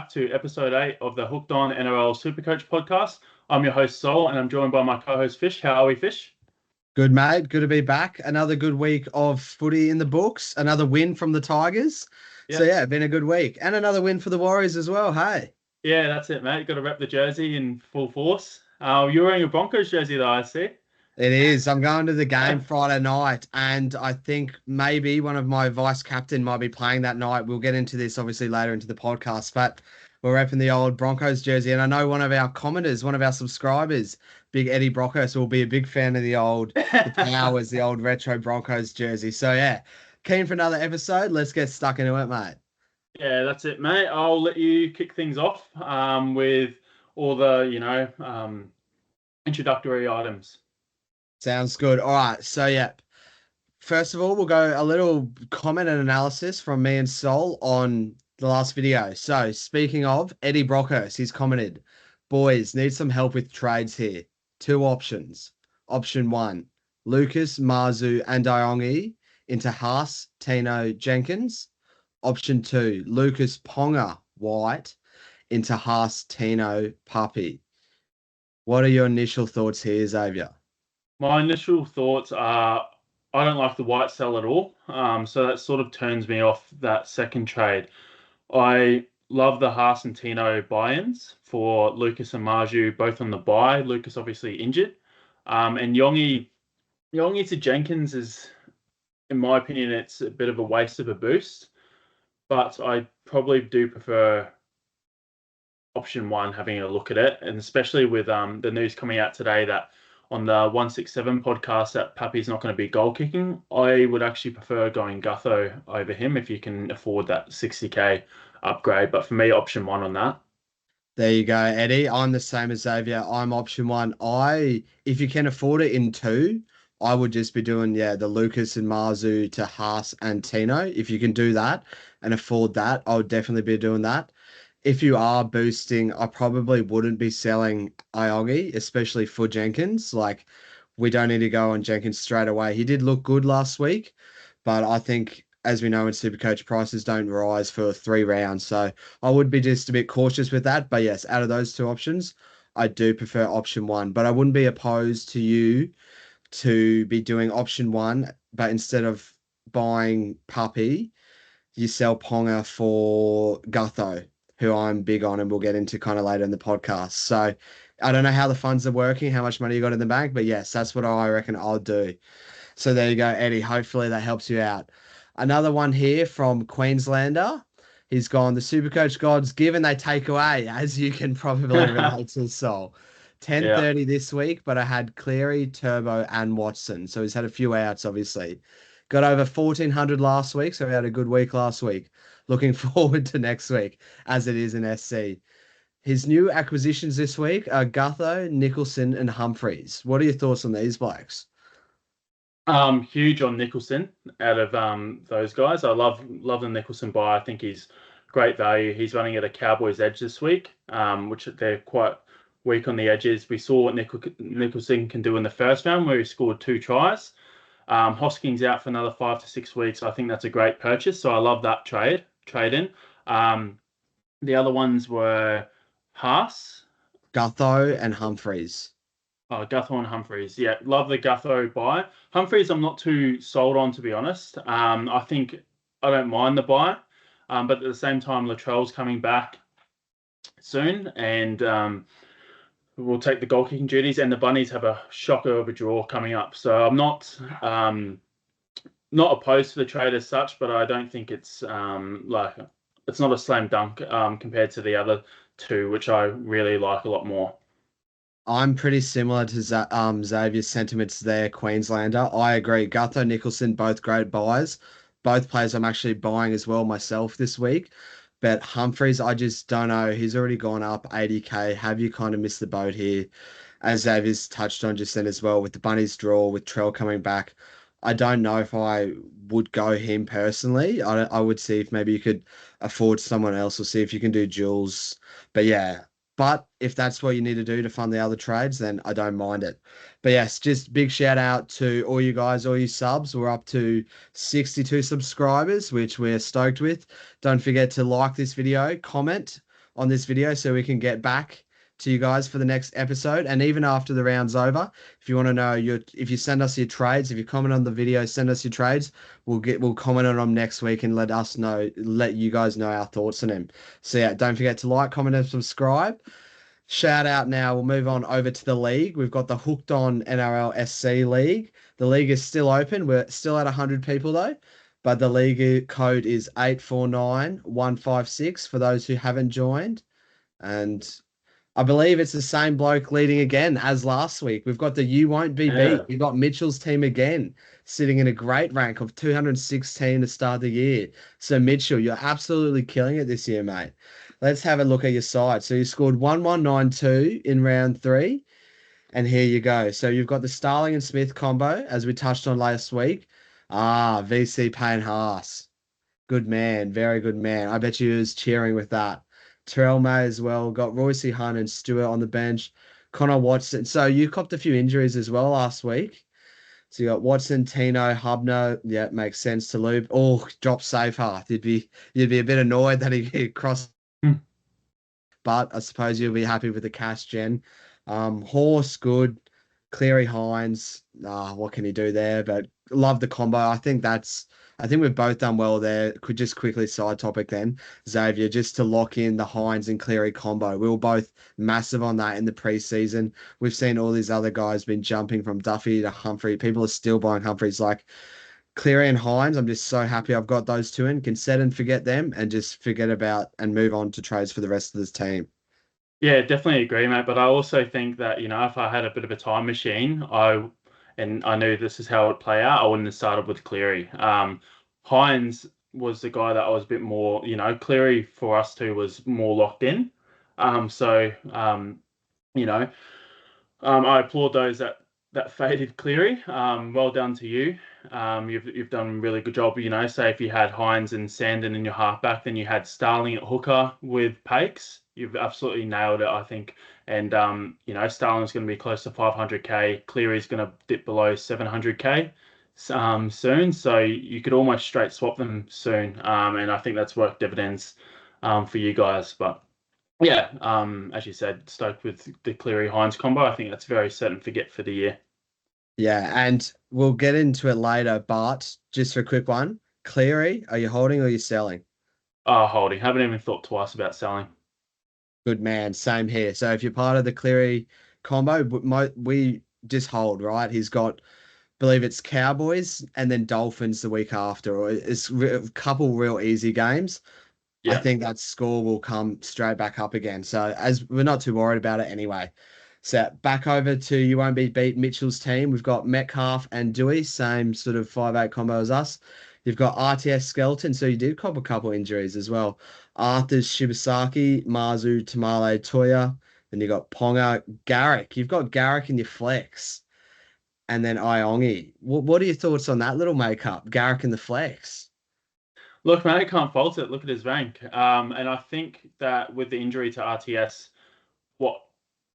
back to episode 8 of the Hooked On NRL SuperCoach podcast. I'm your host, Sol, and I'm joined by my co-host, Fish. How are we, Fish? Good, mate. Good to be back. Another good week of footy in the books. Another win from the Tigers. So, yeah, been a good week. And another win for the Warriors as well. Hey. Yeah, that's it, mate. Got to rep the jersey in full force. You're wearing a Broncos jersey, though, I see. It is. I'm going to the game Friday night, and I think maybe one of my vice captain might be playing that night. We'll get into this obviously later into the podcast, but we're repping the old Broncos jersey. And I know one of our commenters, one of our subscribers, Big Eddie Broncos, will be a big fan of the Powers, the old retro Broncos jersey. So yeah, keen for another episode. Let's get stuck into it, mate. Yeah, that's it, mate. I'll let you kick things off with all the, introductory items. Sounds good. All right. So, yeah. First of all, we'll go a little comment and analysis from me and Sol on the last video. So, speaking of Eddie Brockos, he's commented, boys, need some help with trades here. 2 options. Option 1, Lucas, Marzu, and Diongi into Haas, Tino, Jenkins. Option 2, Lucas, Ponga, White into Haas, Tino, Puppy. What are your initial thoughts here, Xavier? My initial thoughts are I don't like the white sell at all. So that sort of turns me off that second trade. I love the Haas and Tino buy-ins for Lucas and Marju, both on the buy. Lucas obviously injured. And Yongi to Jenkins is, in my opinion, it's a bit of a waste of a boost. But I probably do prefer option 1, having a look at it. And especially with the news coming out today that on the 167 podcast that Pappy's not going to be goal kicking, I would actually prefer going Gutho over him if you can afford that 60k upgrade. But for me, option 1 on that. There you go, Eddie. I'm the same as Xavier. I'm option 1. If you can afford it in 2, I would just be doing, the Lucas and Marzu to Haas and Tino. If you can do that and afford that, I would definitely be doing that. If you are boosting, I probably wouldn't be selling Iogi, especially for Jenkins. Like, we don't need to go on Jenkins straight away. He did look good last week, but I think, as we know in Supercoach, prices don't rise for 3 rounds. So I would be just a bit cautious with that. But yes, out of those 2 options, I do prefer option 1. But I wouldn't be opposed to you to be doing option 1, but instead of buying Puppy, you sell Ponga for Gutho, who I'm big on and we'll get into kind of later in the podcast. So I don't know how the funds are working, how much money you got in the bank, but yes, that's what I reckon I'll do. So there you go, Eddie. Hopefully that helps you out. Another one here from Queenslander. He's gone, the Supercoach gods give and they take away, as you can probably relate to, Sol. 10:30 this week, but I had Cleary, Turbo, and Watson. So he's had a few outs, obviously. Got over 1,400 last week, so we had a good week last week. Looking forward to next week, as it is in SC. His new acquisitions this week are Gutho, Nicholson, and Humphreys. What are your thoughts on these blokes? Huge on Nicholson out of those guys. I love the Nicholson buy. I think he's great value. He's running at a Cowboys edge this week, which they're quite weak on the edges. We saw what Nicholson can do in the first round where he scored 2 tries. Hoskins out for another 5 to 6 weeks. I think that's a great purchase. So I love that trade in. The other ones were Haas, Gutho, and Humphreys. Oh, Gutho and Humphreys. Yeah, love the Gutho buy. Humphreys, I'm not too sold on, to be honest. I think I don't mind the buy, but at the same time, Latrell's coming back soon, and we'll take the goal kicking duties. And the Bunnies have a shocker of a draw coming up, so I'm not opposed to the trade as such, but I don't think it's it's not a slam dunk compared to the other 2, which I really like a lot more. I'm pretty similar to Xavier's sentiments there, Queenslander. I agree. Gutho, Nicholson, both great buys. Both players I'm actually buying as well myself this week. But Humphreys, I just don't know. He's already gone up 80k. Have you kind of missed the boat here? As Xavier's touched on just then as well, with the Bunnies draw, with Trell coming back. I don't know if I would go him personally. I would see if maybe you could afford someone else or see if you can do Jules. But yeah, but if that's what you need to do to fund the other trades, then I don't mind it. But yes, just big shout out to all you guys, all you subs. We're up to 62 subscribers, which we're stoked with. Don't forget to like this video, comment, on this video so we can get back to you guys for the next episode. And even after the round's over, if you want to know if you send us your trades, if you comment on the video, send us your trades, we'll comment on them next week and let you guys know our thoughts on them. So yeah, don't forget to like, comment, and subscribe. Shout out now. We'll move on over to the league. We've got the Hooked On NRL SC League. The league is still open. We're still at 100 people though, but the league code is 849156 for those who haven't joined. And I believe it's the same bloke leading again as last week. We've got the You Won't Be Beat. Yeah. We've got Mitchell's team again, sitting in a great rank of 216 to start the year. So, Mitchell, you're absolutely killing it this year, mate. Let's have a look at your side. So, you scored 1192 in round 3. And here you go. So, you've got the Starling and Smith combo, as we touched on last week. VC Payne Haas. Good man. Very good man. I bet you was cheering with that. Terrell May as well. Got Royce Hunt and Stewart on the bench. Connor Watson. So you copped a few injuries as well last week. So you got Watson, Tino, Hubner. Yeah, it makes sense to loop. Oh, drop safe half. You'd be a bit annoyed that he crossed, Hmm. but I suppose you'll be happy with the cash gen. Horse, good. Cleary Hines. What can he do there? But love the combo. I think we've both done well there. Could just quickly side topic then, Xavier, just to lock in the Hines and Cleary combo. We were both massive on that in the preseason. We've seen all these other guys been jumping from Duffy to Humphrey. People are still buying Humphreys like Cleary and Hines. I'm just so happy I've got those two in. Can set and forget them and just forget about and move on to trades for the rest of this team. Yeah, definitely agree, mate. But I also think that, if I had a bit of a time machine, and I knew this is how it would play out, I wouldn't have started with Cleary. Hines was the guy that I was a bit more, Cleary for us two was more locked in. So you know, I applaud those that faded Cleary. Well done to you. You've done a really good job. Say if you had Hines and Sandon in your halfback, then you had Starling at hooker with Pakes. You've absolutely nailed it, I think. And Starling's going to be close to 500k. Cleary's going to dip below 700k soon. So you could almost straight swap them soon. And I think that's worked dividends for you guys. But yeah, as you said, stoked with the Cleary Hines combo. I think that's very set and forget for the year. Yeah, and we'll get into it later, but just for a quick one, Cleary, are you holding or are you selling? Holding. Haven't even thought twice about selling. Good man, same here. So if you're part of the Cleary combo, we just hold, right? He's got, believe it's Cowboys and then Dolphins the week after, or it's a couple real easy games. I Yeah. think that score will come straight back up again. So as we're not too worried about it anyway. So back over to You Won't Be Beat Mitchell's team. We've got Metcalf and Dewey, same sort of 5'8" combo as us. You've got RTS Skeleton, so you did cop a couple injuries as well. Arthur's Shibasaki, Mazu, Tamale, Toya. Then you got Ponga, Garrick. You've got Garrick in your flex. And then Iongi. What are your thoughts on that little makeup? Garrick in the flex. Look, man, I can't fault it. Look at his rank. And I think that with the injury to RTS, what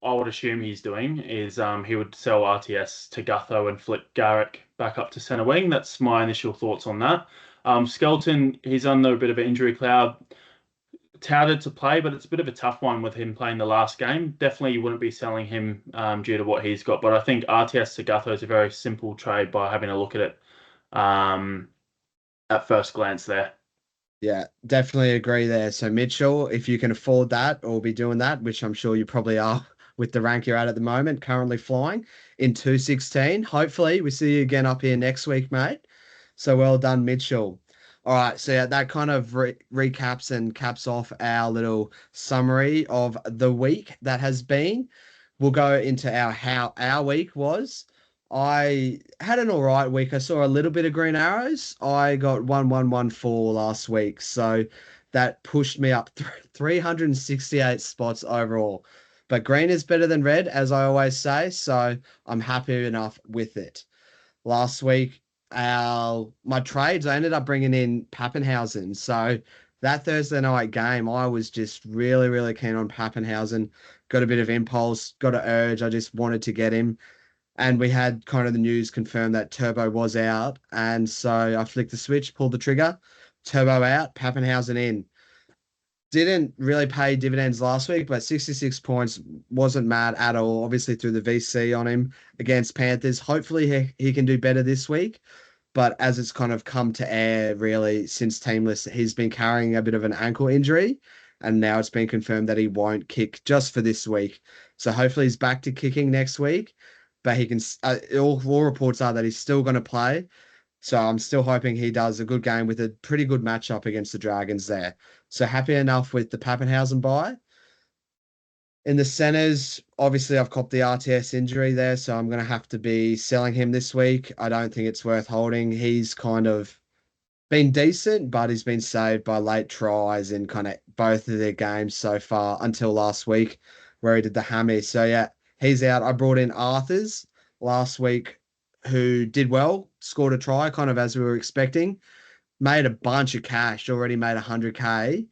I would assume he's doing is he would sell RTS to Gutho and flip Garrick back up to centre wing. That's my initial thoughts on that. Skelton, he's under a bit of an injury cloud, touted to play, but it's a bit of a tough one with him playing the last game. Definitely, you wouldn't be selling him due to what he's got. But I think RTS to Gutho is a very simple trade by having a look at it at first glance there. Yeah, definitely agree there. So Mitchell, if you can afford that or be doing that, which I'm sure you probably are with the rank you're at the moment, currently flying in 216. Hopefully we see you again up here next week, mate. So well done, Mitchell. All right, so yeah, that kind of recaps and caps off our little summary of the week that has been. We'll go into how our week was. I had an all right week. I saw a little bit of green arrows. I got 1114 last week, so that pushed me up 368 spots overall. But green is better than red, as I always say, so I'm happy enough with it. Last week, my trades, I ended up bringing in Pappenhausen. So that Thursday night game, I was just really, really keen on Pappenhausen. Got a bit of impulse, got an urge. I just wanted to get him. And we had kind of the news confirmed that Turbo was out. And so I flicked the switch, pulled the trigger, Turbo out, Pappenhausen in. Didn't really pay dividends last week, but 66 points wasn't mad at all. Obviously, threw the VC on him against Panthers. Hopefully, he can do better this week. But as it's kind of come to air, really, since teamless, he's been carrying a bit of an ankle injury. And now it's been confirmed that he won't kick just for this week. So hopefully, he's back to kicking next week. But he can, all reports are that he's still going to play. So I'm still hoping he does a good game with a pretty good matchup against the Dragons there. So happy enough with the Pappenhausen buy. In the centers, obviously I've copped the RTS injury there, so I'm going to have to be selling him this week. I don't think it's worth holding. He's kind of been decent, but he's been saved by late tries in kind of both of their games so far until last week where he did the hammy. So yeah, he's out. I brought in Arthurs last week who did well, scored a try kind of as we were expecting, made a bunch of cash, already made 100K.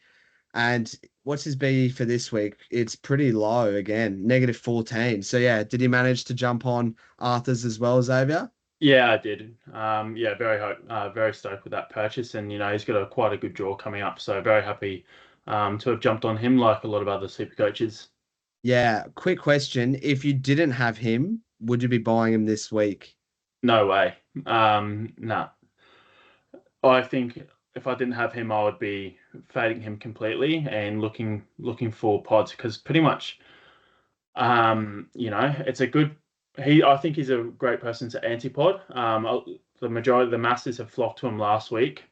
And what's his BE for this week? It's pretty low again, -14. So yeah, did he manage to jump on Arthur's as well, Xavier? Yeah, I did. Yeah, very stoked with that purchase, and he's got quite a good draw coming up. So very happy to have jumped on him, like a lot of other super coaches. Yeah, quick question. If you didn't have him, would you be buying him this week? No way. Nah. I think if I didn't have him, I would be fading him completely and looking for pods because pretty much, it's a good. I think he's a great person to antipod. The majority of the masses have flocked to him last week.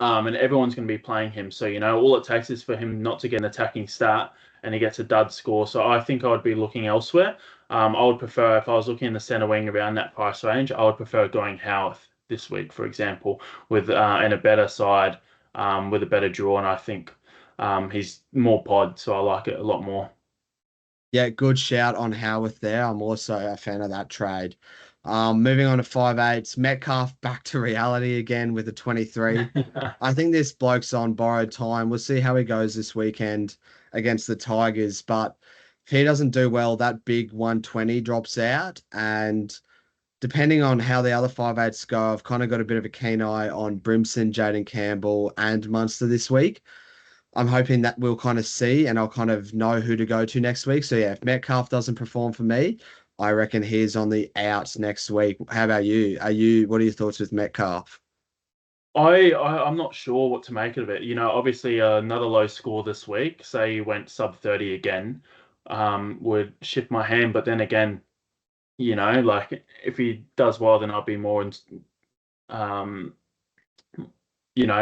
And everyone's going to be playing him. So, all it takes is for him not to get an attacking stat and he gets a dud score. So I think I would be looking elsewhere. I would prefer, if I was looking in the center wing around that price range, I would prefer going Howarth this week, for example, with and a better side, with a better draw. And I think he's more pod, so I like it a lot more. Yeah, good shout on Howarth there. I'm also a fan of that trade. Moving on to 5'8", Metcalf back to reality again with a 23. I think this bloke's on borrowed time. We'll see how he goes this weekend against the Tigers. But if he doesn't do well, that big 120 drops out. And depending on how the other 5'8s go, I've kind of got a bit of a keen eye on Brimson, Jaden Campbell, and Munster this week. I'm hoping that we'll kind of see and I'll kind of know who to go to next week. So yeah, if Metcalf doesn't perform for me, I reckon he's on the outs next week. How about you? What are your thoughts with Metcalf? I'm not sure what to make of it. Obviously another low score this week. Say you went sub 30 again, would shift my hand. But then again, like if he does well, then I'll be um,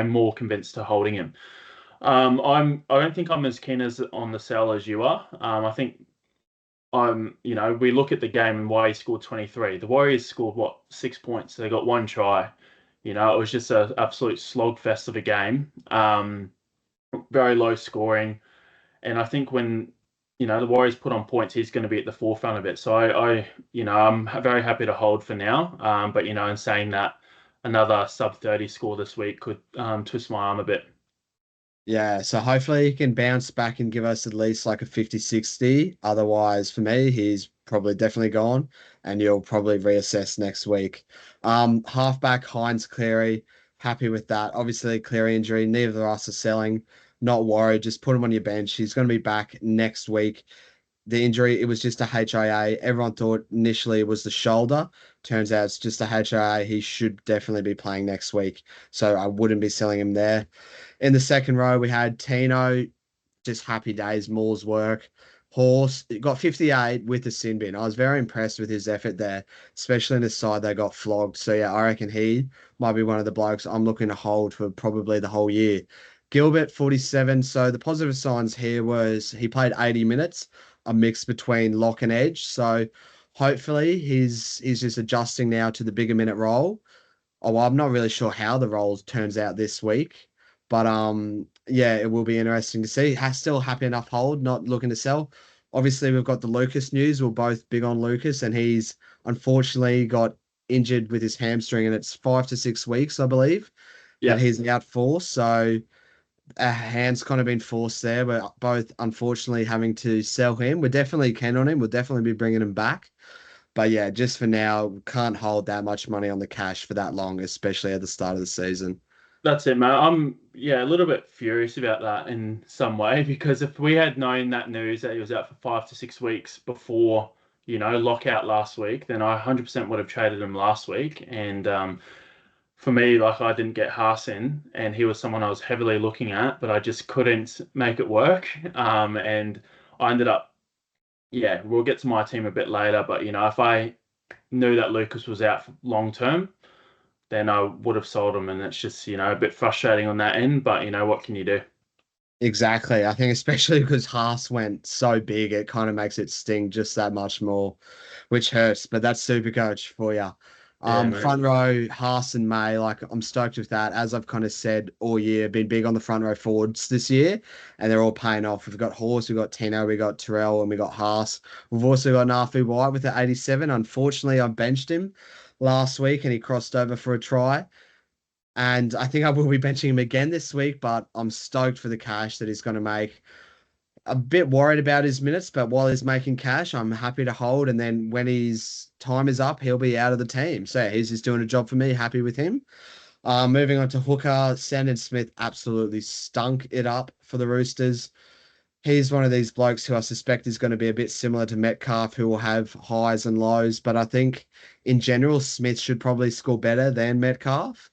more convinced to holding him. I don't think I'm as keen as on the sell as you are. I think we look at the game and why he scored 23. The Warriors scored what, 6 points? They got one try. It was just an absolute slogfest of a game. Very low scoring. And I think when, the Warriors put on points, he's going to be at the forefront of it. So I'm very happy to hold for now. But, in saying that, another sub 30 score this week could twist my arm a bit. Yeah, so hopefully he can bounce back and give us at least like a 50-60. Otherwise, for me, he's probably definitely gone and you'll probably reassess next week. Halfback Heinz Cleary, happy with that. Obviously, Cleary injury, neither of us are selling. Not worried, just put him on your bench. He's going to be back next week. The injury, it was just a HIA. Everyone thought initially it was the shoulder. Turns out it's just a HIA. He should definitely be playing next week. So I wouldn't be selling him there. In the second row, we had Tino, just happy days, Moore's work. Horse got 58 with the sin bin. I was very impressed with his effort there, especially in the side they got flogged. So yeah, I reckon he might be one of the blokes I'm looking to hold for probably the whole year. Gilbert, 47. So the positive signs here was he played 80 minutes, a mix between lock and edge. So hopefully he's just adjusting now to the bigger minute role. Oh, well, I'm not really sure how the role turns out this week, but yeah, it will be interesting to see. Still happy enough hold, not looking to sell. Obviously, we've got the Lucas news. We're both big on Lucas, and he's unfortunately got injured with his hamstring, and it's 5 to 6 weeks, I believe, that Yeah. he's out for. So our hands kind of been forced there. We're both unfortunately having to sell him. We're definitely keen on him. We'll definitely be bringing him back. But yeah, just for now, can't hold that much money on the cash for that long, especially at the start of the season. That's it, mate. I'm a little bit furious about that in some way because if we had known that news that he was out for 5 to 6 weeks before, lockout last week, then I 100% would have traded him last week. And for me, like I didn't get Haas in, and he was someone I was heavily looking at, but I just couldn't make it work. And I ended up, we'll get to my team a bit later, but if I knew that Lucas was out for long term, then I would have sold him, and it's just a bit frustrating on that end. But what can you do? Exactly. I think especially because Haas went so big, it kind of makes it sting just that much more, which hurts. But that's super coach for you. Yeah, mate. Front row, Haas and May, like I'm stoked with that. As I've kind of said all year, been big on the front row forwards this year, and they're all paying off. We've got Horse, we've got Tino, we got Terrell, and we got Haas. We've also got Nafu White with the 87. Unfortunately, I benched him last week and he crossed over for a try. And I think I will be benching him again this week, but I'm stoked for the cash that he's going to make. A bit worried about his minutes, but while he's making cash, I'm happy to hold. And then when his time is up, he'll be out of the team. So yeah, he's just doing a job for me. Happy with him. Moving on to hooker, Sandon Smith absolutely stunk it up for the Roosters. He's one of these blokes who I suspect is going to be a bit similar to Metcalf, who will have highs and lows. But I think in general, Smith should probably score better than Metcalf.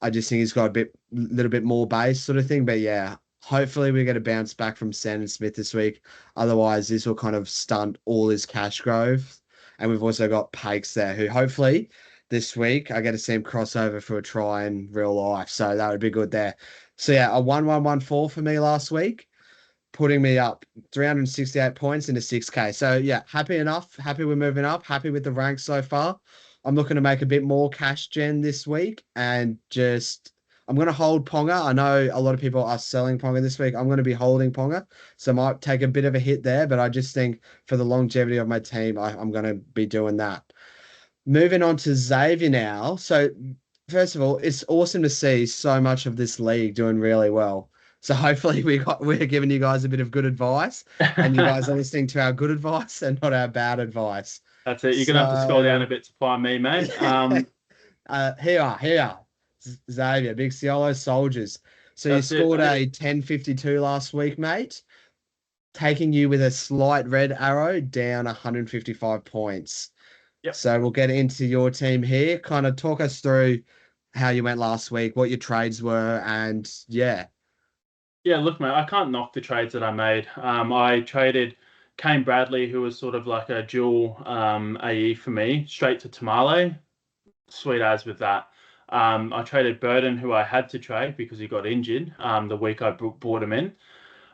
I just think he's got little bit more base sort of thing. But yeah, hopefully we get a bounce back from Sandon Smith this week. Otherwise, this will kind of stunt all his cash growth. And we've also got Pakes there, who hopefully this week I get to see him cross over for a try in real life. So that would be good there. So yeah, a 1-1-1-4 for me last week, putting me up 368 points into 6K. So yeah, happy enough. Happy we're moving up. Happy with the ranks so far. I'm looking to make a bit more cash gen this week and just I'm going to hold Ponga. I know a lot of people are selling Ponga this week. I'm going to be holding Ponga. So I might take a bit of a hit there, but I just think for the longevity of my team, I'm going to be doing that. Moving on to Xavier now. So first of all, it's awesome to see so much of this league doing really well. So hopefully we're giving you guys a bit of good advice and you guys are listening to our good advice and not our bad advice. That's it. You're gonna have to scroll down So a bit to find me, mate. here, Xavier, Big Ciolo Soldiers. So you That's it, scored mate. a 10.52 last week, mate, taking you with a slight red arrow down 155 points. Yep. So we'll get into your team here. Kind of talk us through how you went last week, what your trades were, and yeah. Yeah, look, mate, I can't knock the trades that I made. I traded Kane Bradley, who was sort of like a dual AE for me, straight to Tamale. Sweet as with that. I traded Burden, who I had to trade because he got injured the week I brought him in.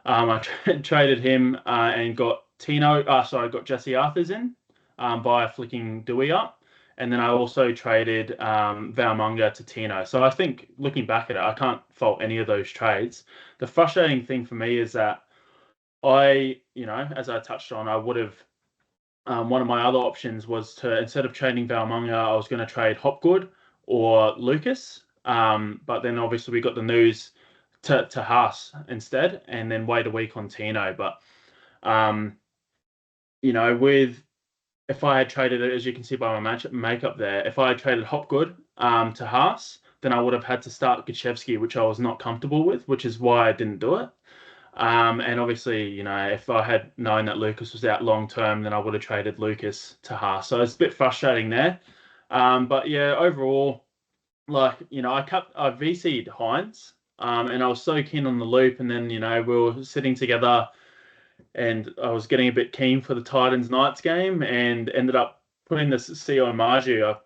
I traded him and got got Jesse Arthurs in by flicking Dewey up. And then I also traded Valmunga to Tino. So I think looking back at it, I can't fault any of those trades. The frustrating thing for me is that as I touched on, I would have one of my other options was to instead of trading Valmunga, I was going to trade Hopgood or Lucas. But then obviously we got the news to Haas instead, and then wait a week on Tino. But um, with if I had traded it, as you can see by my makeup there, if I had traded Hopgood to Haas, then I would have had to start Gachevsky, which I was not comfortable with, which is why I didn't do it. And obviously, if I had known that Lucas was out long term, then I would have traded Lucas to Haas. So it's a bit frustrating there. But yeah, overall, I VC'd Hines, and I was so keen on the loop, and then we were sitting together, and I was getting a bit keen for the Titans Knights game, and ended up putting this CO Marju.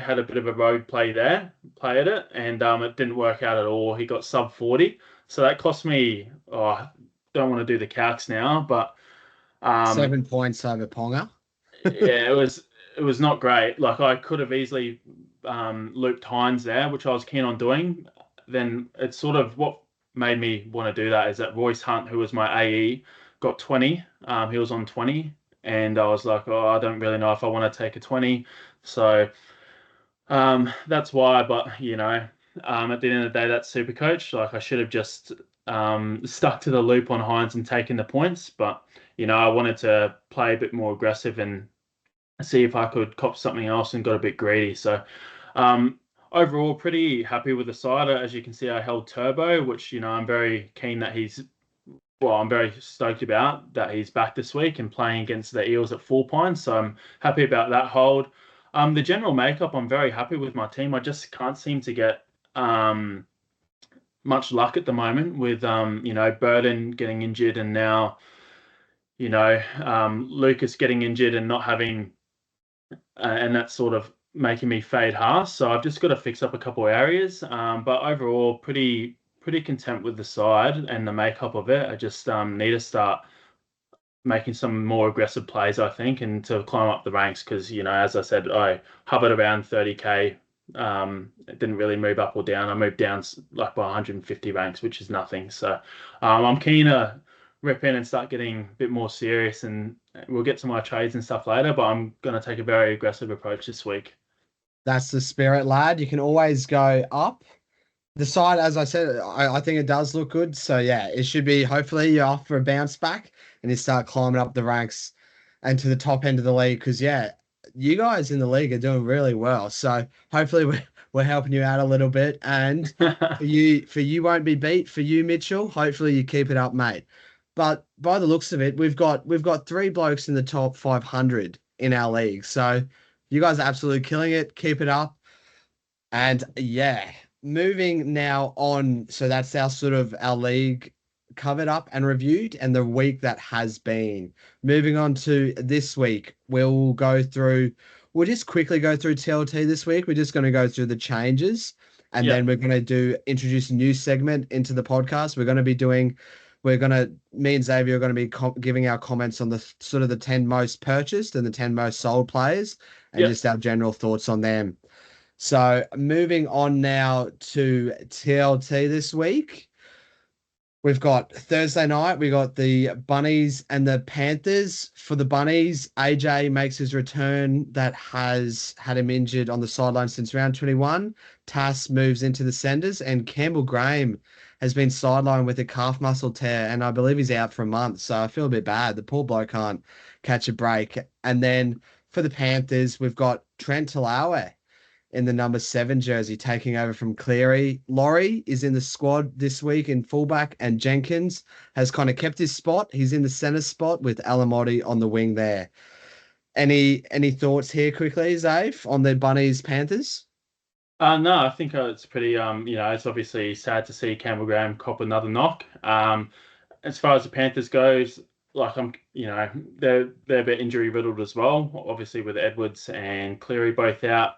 Had a bit of a road play there, played it, and it didn't work out at all. He got sub 40, so that cost me. Oh, I don't want to do the calcs now, but um, 7 points over Ponga. yeah, it was not great. Like I could have easily looped Hines there, which I was keen on doing. Then it's sort of what made me want to do that is that Royce Hunt, who was my AE, got 20. He was on 20, and I was like, oh, I don't really know if I want to take a 20. So that's why. But at the end of the day, that's super coach. Like I should have just stuck to the loop on Hines and taken the points. But I wanted to play a bit more aggressive and see if I could cop something else and got a bit greedy. So um, overall, pretty happy with the side. As you can see, I held Turbo, which, I'm very keen that I'm very stoked about that he's back this week and playing against the Eels at Full Pine. So I'm happy about that hold. The general makeup, I'm very happy with my team. I just can't seem to get much luck at the moment with Burden getting injured and now Lucas getting injured and not having and that's sort of making me fade Haas. So I've just got to fix up a couple areas. But overall, pretty content with the side and the makeup of it. I just need to start making some more aggressive plays, I think, and to climb up the ranks because, as I said, I hovered around 30K. It didn't really move up or down. I moved down like by 150 ranks, which is nothing. So I'm keen to rip in and start getting a bit more serious, and we'll get to my trades and stuff later, but I'm going to take a very aggressive approach this week. That's the spirit, lad. You can always go up. The side, as I said, I think it does look good. So yeah, it should be hopefully you're off for a bounce back and you start climbing up the ranks and to the top end of the league. Because yeah, you guys in the league are doing really well. So hopefully we're helping you out a little bit. And for you won't be beat. For you, Mitchell, hopefully you keep it up, mate. But by the looks of it, we've got 3 blokes in the top 500 in our league. So you guys are absolutely killing it. Keep it up. And yeah, moving now on. So that's our sort of our league covered up and reviewed, and the week that has been. Moving on to this week, we'll just quickly go through TLT this week. We're just going to go through the changes, and then we're going to introduce a new segment into the podcast. Me and Xavier are going to be giving our comments on the sort of the 10 most purchased and the 10 most sold players and just our general thoughts on them. So moving on now to TLT this week. We've got Thursday night, we got the Bunnies and the Panthers. For the Bunnies, AJ makes his return that has had him injured on the sideline since round 21. Tass moves into the Senders, and Campbell Graham has been sidelined with a calf muscle tear, and I believe he's out for a month. So I feel a bit bad. The poor bloke can't catch a break. And then for the Panthers, we've got Trent Talawe in the number 7 jersey, taking over from Cleary. Laurie is in the squad this week in fullback, and Jenkins has kind of kept his spot. He's in the centre spot with Alamotti on the wing there. Any thoughts here quickly, Zave, on the Bunnies Panthers? No, I think it's pretty, it's obviously sad to see Campbell Graham cop another knock. As far as the Panthers goes, like they're a bit injury riddled as well, obviously with Edwards and Cleary both out.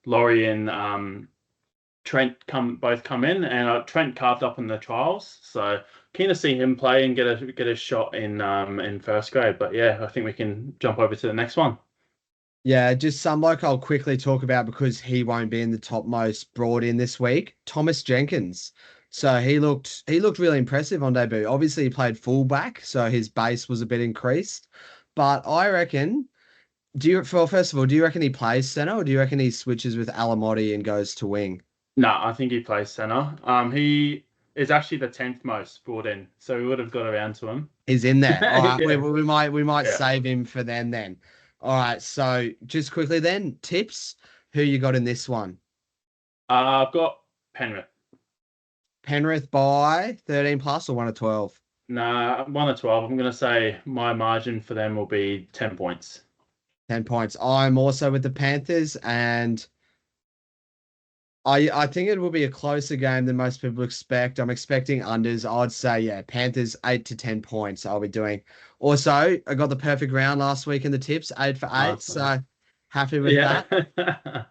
Laurie and Trent both come in, and Trent carved up in the trials, so keen to see him play and get a shot in first grade. But yeah, I think we can jump over to the next one. Yeah, just some bloke I'll quickly talk about because he won't be in the top most brought in this week. Thomas Jenkins. So he looked really impressive on debut. Obviously, he played fullback, so his base was a bit increased. But I reckon. First of all, do you reckon he plays center, or do you reckon he switches with Alamotti and goes to wing? No, I think he plays center. He is actually the 10th most brought in, so we would have got around to him. He's in there. All right, Yeah. we might save him for them then. All right, so just quickly then, tips. Who you got in this one? I've got Penrith. Penrith by 13 plus or 1 or 12? Nah, 1 or 12. I'm going to say my margin for them will be 10 points. 10 points. I'm also with the Panthers, and I think it will be a closer game than most people expect. I'm expecting unders. I'd say, yeah, Panthers 8 to 10 points I'll be doing. Also, I got the perfect round last week in the tips, 8 for 8. Awesome. So happy with that.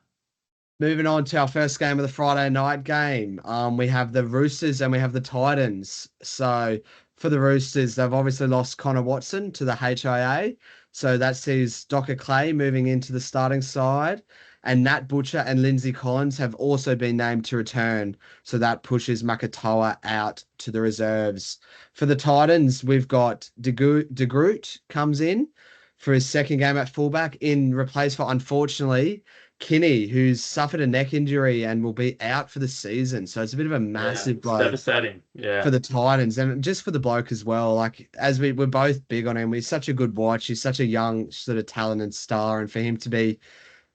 Moving on to our first game of the Friday night game. We have the Roosters and we have the Titans. So for the Roosters, they've obviously lost Connor Watson to the HIA. So that sees Docker Clay moving into the starting side. And Nat Butcher and Lindsay Collins have also been named to return. So that pushes Makatoa out to the reserves. For the Titans, we've got De Groot comes in for his second game at fullback in replace for, unfortunately, Kinney, who's suffered a neck injury and will be out for the season. So it's a bit of a massive blow. Devastating. Yeah. For the Titans and just for the bloke as well. Like, as we're both big on him, he's such a good watch. He's such a young sort of talented star. And for him to be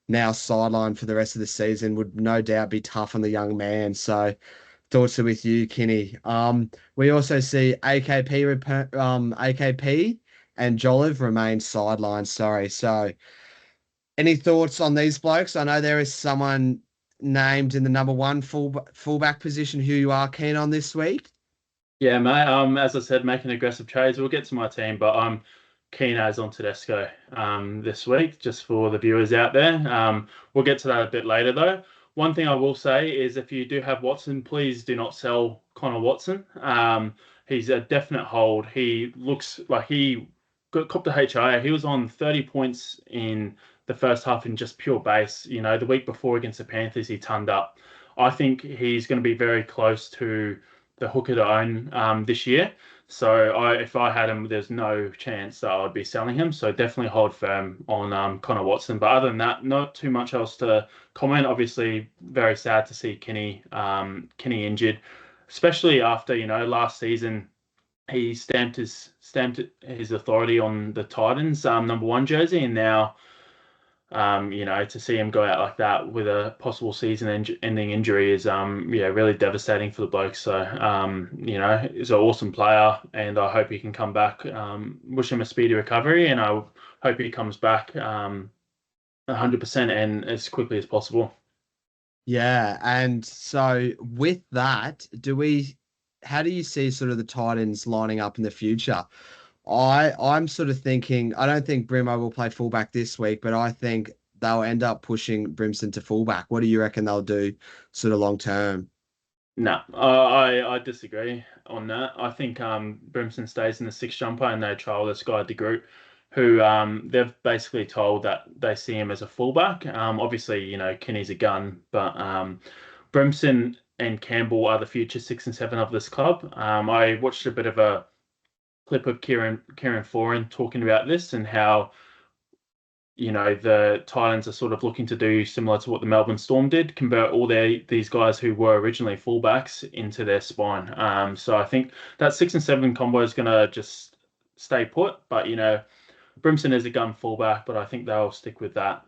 now sidelined for the rest of the season would no doubt be tough on the young man. So thoughts are with you, Kinney. We also see AKP and Jolive remain sidelined. Sorry. So any thoughts on these blokes? I know there is someone named in the number one fullback position who you are keen on this week. Yeah, mate. As I said, making aggressive trades. We'll get to my team, but I'm keen as on Tedesco this week, just for the viewers out there. We'll get to that a bit later, though. One thing I will say is if you do have Watson, please do not sell Connor Watson. He's a definite hold. He looks like he got copped a HIA. He was on 30 points in the first half in just pure base. You know, the week before against the Panthers, he turned up. I think he's going to be very close to the hooker to own this year. So if I had him, there's no chance that I'd be selling him. So definitely hold firm on Connor Watson. But other than that, not too much else to comment. Obviously, very sad to see Kenny injured, especially after last season he stamped his authority on the Titans number one jersey, and now to see him go out like that with a possible season-ending injury is, really devastating for the bloke. So, he's an awesome player, and I hope he can come back. Wish him a speedy recovery, and I hope he comes back 100% and as quickly as possible. Yeah, and so with that, how do you see sort of the Titans lining up in the future? I'm sort of thinking I don't think Brimo will play fullback this week, but I think they'll end up pushing Brimson to fullback. What do you reckon they'll do sort of long term? No, I disagree on that. I think Brimson stays in the six jumper and they trial this guy De Groot, who they've basically told that they see him as a fullback. Obviously, Kenny's a gun, but Brimson and Campbell are the future 6 and 7 of this club. I watched a bit of a clip of Kieran Foran talking about this and how the Titans are sort of looking to do similar to what the Melbourne Storm did, convert all these guys who were originally fullbacks into their spine. So I think that 6 and 7 combo is going to just stay put, but Brimson is a gun fullback, but I think they'll stick with that.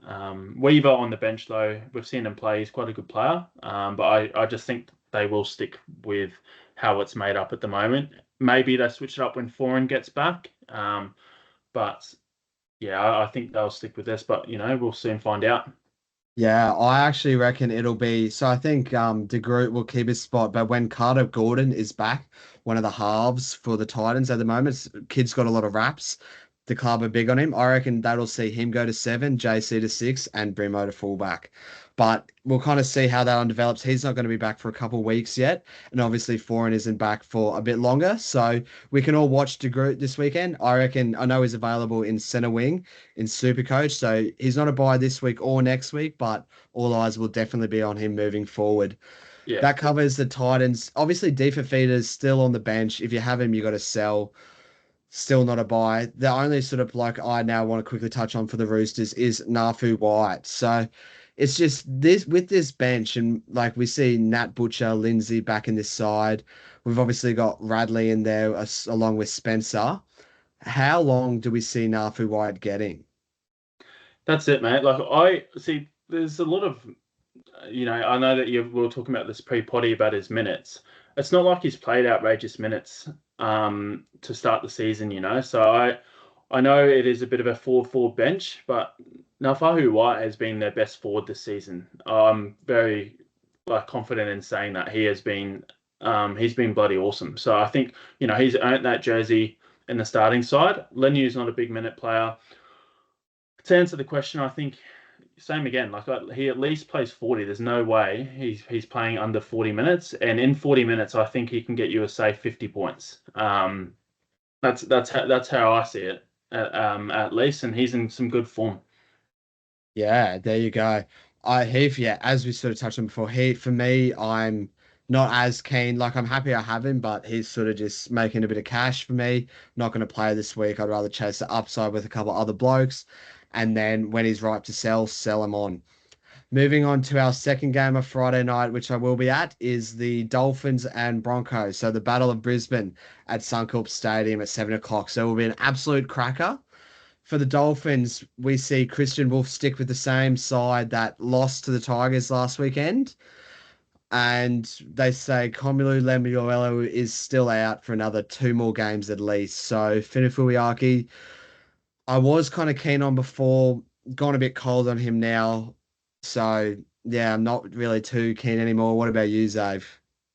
Weaver on the bench though, we've seen him play; he's quite a good player. But I just think they will stick with how it's made up at the moment. Maybe they switch it up when Foran gets back. But yeah, I think they'll stick with this, but we'll soon find out. Yeah, I actually reckon it'll be so. I think De Groot will keep his spot, but when Carter Gordon is back, one of the halves for the Titans at the moment, kid's got a lot of raps. The club are big on him. I reckon that'll see him go to 7, JC to 6, and Brimo to fullback. But we'll kind of see how that one develops. He's not going to be back for a couple of weeks yet, and obviously Foreign isn't back for a bit longer. So we can all watch De Groot this weekend. I know he's available in centre wing in SuperCoach, so he's not a buy this week or next week, but all eyes will definitely be on him moving forward. Yeah, That covers the Titans. Obviously, Defafita's still on the bench. If you have him, you got to sell. Still not a buy. The only sort of bloke I now want to quickly touch on for the Roosters is Nafu White. So it's just this with this bench, and like we see Nat Butcher, Lindsay back in this side. We've obviously got Radley in there along with Spencer. How long do we see Nafu White getting? that's it, mate. Like I see, there's a lot of I know that we were talking about this pre-potty about his minutes. It's not like he's played outrageous minutes to start the season, So I know it is a bit of a 4-4 bench, but Nafahu White has been their best forward this season. I'm very confident in saying that he's been bloody awesome. So I think he's earned that jersey in the starting side. Lenu's not a big minute player. To answer the question, I think same again. Like he at least plays 40. There's no way he's playing under 40 minutes, and in 40 minutes, I think he can get you a safe 50 points. That's how I see it at least, and he's in some good form. Yeah, there you go. Yeah, as we sort of touched on before, for me, I'm not as keen. Like, I'm happy I have him, but he's sort of just making a bit of cash for me. Not going to play this week. I'd rather chase the upside with a couple other blokes. And then when he's ripe to sell him on. Moving on to our second game of Friday night, which I will be at, is the Dolphins and Broncos. So the Battle of Brisbane at Suncorp Stadium at 7 o'clock. So it will be an absolute cracker. For the Dolphins, we see Christian Wolf stick with the same side that lost to the Tigers last weekend. And they say Komulu Lemuelu is still out for another two more games at least. So Finifuiaki, I was kind of keen on before, gone a bit cold on him now. So yeah, I'm not really too keen anymore. What about you, Zave?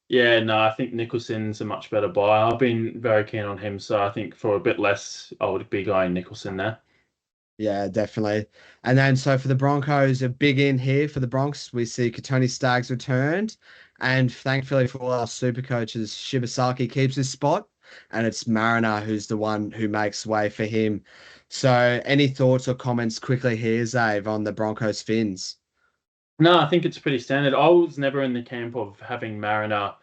Yeah, no, I think Nicholson's a much better buy. I've been very keen on him, so I think for a bit less, I would be going Nicholson there. Yeah, definitely. And then so for the Broncos, a big in here for the Bronx. We see Katoni Staggs returned. And thankfully for all our super coaches, Shibasaki keeps his spot. And it's Mariner who's the one who makes way for him. So any thoughts or comments quickly here, Zave, on the Broncos Fins? No, I think it's pretty standard. I was never in the camp of having Mariner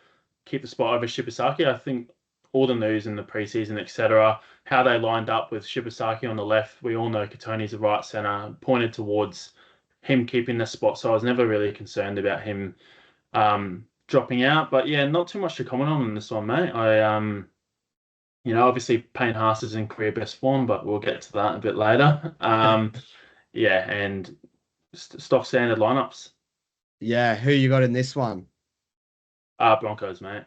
keep the spot over Shibasaki. I think all the news in the preseason, etc., how they lined up with Shibasaki on the left, we all know Katoni's a right centre, pointed towards him keeping the spot. So I was never really concerned about him dropping out. But yeah, not too much to comment on this one, mate. Obviously Payne Haas is in career best form, but we'll get to that a bit later. Yeah, and stock standard lineups. Yeah, who you got in this one? Broncos, mate.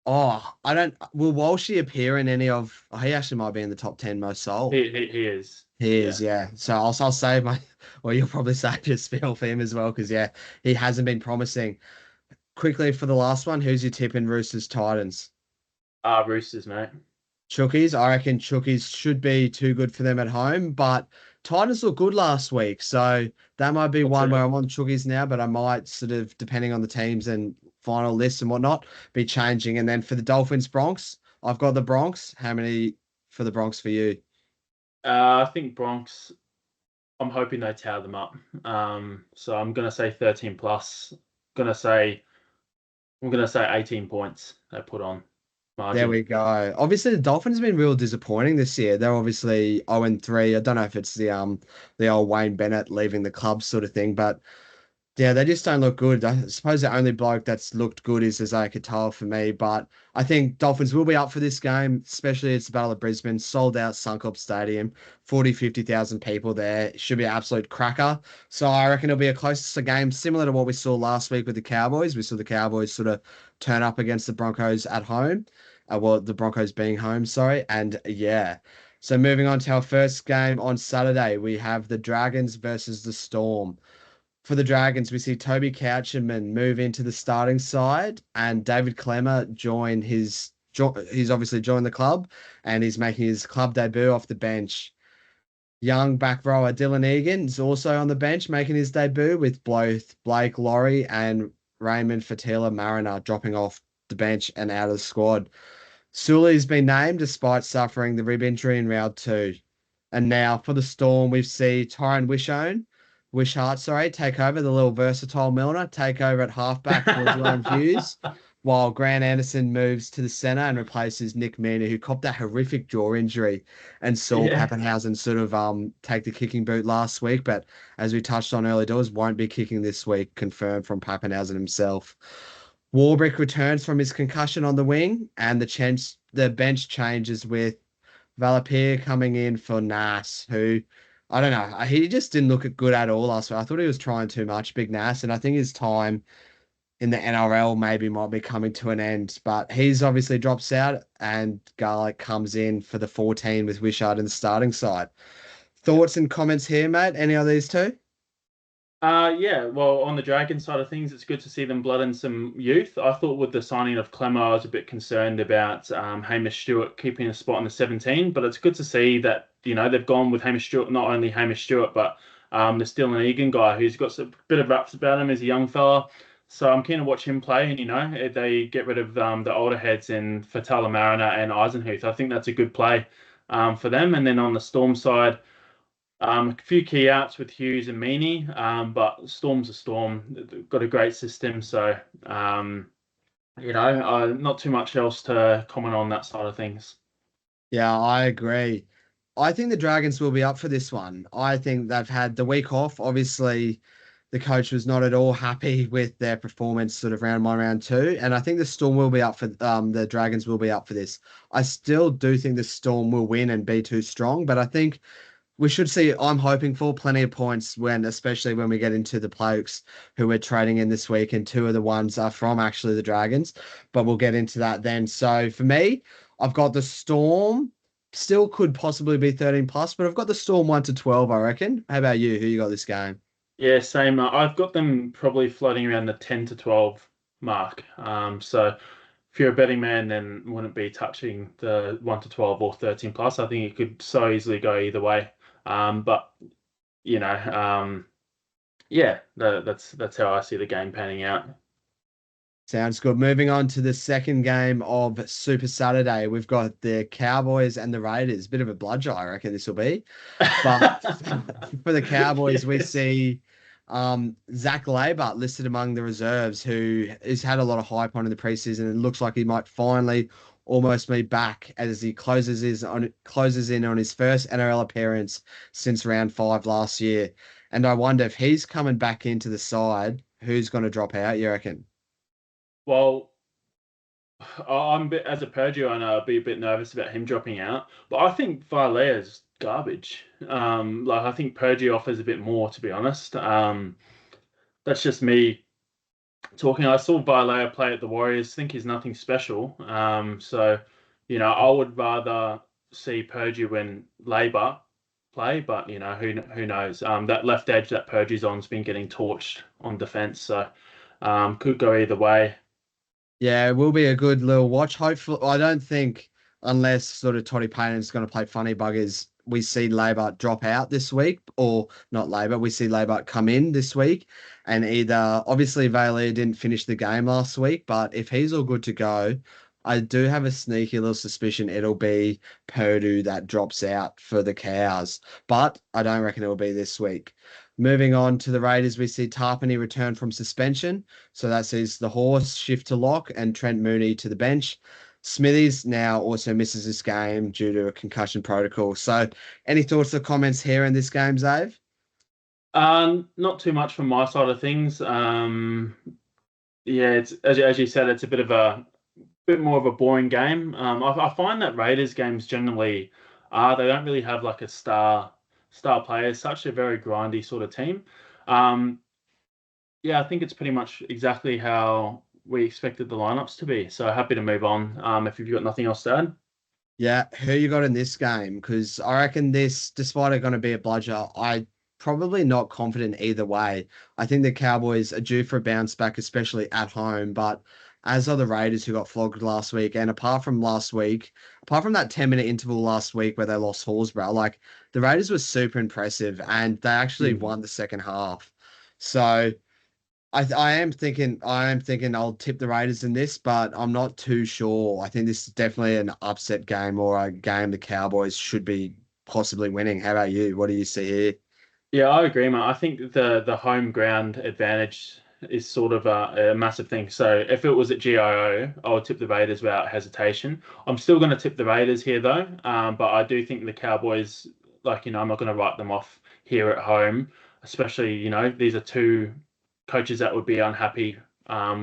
Oh, I don't. Will Walshy appear in any of? Oh, he actually might be in the top 10 most sold. He is. He is, Yeah. yeah. So I'll save my. Well, you'll probably save your spiel for him as well, because yeah, he hasn't been promising. Quickly for the last one, who's your tip in Roosters Titans? Roosters, mate. Chookies. I reckon Chookies should be too good for them at home, but Titans looked good last week, so that might be That's one it. where I'm on Chookies now, but I might sort of, depending on the teams and final lists and whatnot, be changing. And then for the Dolphins Bronx, I've got the Bronx. How many for the Bronx for you? I think Bronx. I'm hoping they tower them up. So I'm gonna say 13 plus. Gonna say I'm gonna say 18 points they put on There margin. we go. Obviously, the Dolphins have been real disappointing this year. They're obviously 0-3. I don't know if it's the old Wayne Bennett leaving the club sort of thing, but yeah, they just don't look good. I suppose the only bloke that's looked good is Isaiah Katoa for me, but I think Dolphins will be up for this game, especially it's the Battle of Brisbane, sold out Suncorp Stadium, 50,000 people there. It should be an absolute cracker. So I reckon it'll be a close game, similar to what we saw last week with the Cowboys. We saw the Cowboys sort of turn up against the Broncos at home. Well, the Broncos being home, sorry. And yeah. So moving on to our first game on Saturday, we have the Dragons versus the Storm. For the Dragons, we see Toby Couchman move into the starting side, and David Clemmer he's obviously joined the club, and he's making his club debut off the bench. Young back rower Dylan Egan is also on the bench, making his debut with both Blake Laurie and Raymond Fatila Mariner dropping off the bench and out of the squad. Sully's been named despite suffering the rib injury in round two. And now for the Storm, we see Tyron Wishart, sorry, take over the little versatile Milner, take over at halfback for Dylan Hughes, while Grant Anderson moves to the centre and replaces Nick Meaney, who copped that horrific jaw injury and saw Yeah. Pappenhausen sort of take the kicking boot last week, but as we touched on early doors, won't be kicking this week, confirmed from Pappenhausen himself. Warbrick returns from his concussion on the wing, and the bench changes with Valapir coming in for Nas, who I don't know. He just didn't look good at all last week. I thought he was trying too much, Big Nas, and I think his time in the NRL maybe might be coming to an end. But he's obviously drops out, and Garlic comes in for the 14 with Wishart in the starting side. Thoughts and comments here, mate? Any of these two? Yeah, well, on the Dragon side of things, it's good to see them blood in some youth. I thought with the signing of Clemmer, I was a bit concerned about Hamish Stewart keeping a spot in the 17, but it's good to see that, they've gone with Hamish Stewart, not only Hamish Stewart, but there's still an Egan guy who's got a bit of raps about him as a young fella. So I'm keen to watch him play, and, if they get rid of the older heads in Fatala Mariner and Eisenhuth, I think that's a good play for them. And then on the Storm side, a few key outs with Hughes and Meany, but Storm's a Storm. They've got a great system, so not too much else to comment on that side of things. Yeah, I agree. I think the Dragons will be up for this one. I think they've had the week off. Obviously, the coach was not at all happy with their performance sort of round one, round two. And I think the Storm will be up for the Dragons will be up for this. I still do think the Storm will win and be too strong, but I think we should see, I'm hoping for plenty of points especially when we get into the blokes who we're trading in this week, and two of the ones are from actually the Dragons, but we'll get into that then. So for me, I've got the Storm, still could possibly be 13 plus, but I've got the Storm 1 to 12, I reckon. How about you? Who you got this game? Yeah, same. I've got them probably floating around the 10 to 12 mark. So if you're a betting man, then wouldn't be touching the 1 to 12 or 13 plus. I think it could so easily go either way. But you know, yeah, that's how I see the game panning out. Sounds good. Moving on to the second game of Super Saturday, we've got the Cowboys and the Raiders. Bit of a bludger, I reckon this will be. But for the Cowboys, we Yes. see Zach Labor listed among the reserves, who has had a lot of hype on in the preseason, and looks like he might finally almost be back as he closes in on his first NRL appearance since round 5 last year. And I wonder if he's coming back into the side, who's going to drop out, you reckon? Well, I'm a bit, as a Purdue owner, I'd be a bit nervous about him dropping out. But I think Valea's garbage. Like I think Purdue offers a bit more, to be honest. That's just me talking. I saw Valea play at the Warriors. Think he's nothing special. So I would rather see Purdue when Labour play, but who knows? That left edge that Purdue's on's been getting torched on defense, so could go either way. Yeah, it will be a good little watch. Hopefully, I don't think, unless sort of Toddy Payton's going to play funny buggers, we see Labour drop out this week, or not Labour, we see Labour come in this week. And either, obviously, Valia didn't finish the game last week, but if he's all good to go, I do have a sneaky little suspicion it'll be Purdue that drops out for the Cows, but I don't reckon it'll be this week. Moving on to the Raiders, we see Tarpany return from suspension. So that sees the Horse shift to lock and Trent Mooney to the bench. Smithies now also misses this game due to a concussion protocol. So, any thoughts or comments here in this game, Zave? Not too much from my side of things. Yeah, it's as you said, it's a bit more of a boring game. I find that Raiders games generally they don't really have like a star player. It's such a very grindy sort of team. Um, yeah, I think it's pretty much exactly how we expected the lineups to be. So happy to move on. If you've got nothing else to add. Yeah, who you got in this game? Because I reckon this, despite it going to be a bludger, I probably not confident either way. I think the Cowboys are due for a bounce back, especially at home. But as are the Raiders, who got flogged last week, and apart from that 10-minute interval last week where they lost Horsburgh, like the Raiders were super impressive, and they actually Hmm. won the second half. So. I am thinking I'll tip the Raiders in this, but I'm not too sure. I think this is definitely an upset game, or a game the Cowboys should be possibly winning. How about you? What do you see here? Yeah, I agree, mate. I think the home ground advantage is sort of a massive thing. So if it was at GIO, I would tip the Raiders without hesitation. I'm still going to tip the Raiders here though, but I do think the Cowboys, like I'm not going to write them off here at home. Especially, these are two coaches that would be unhappy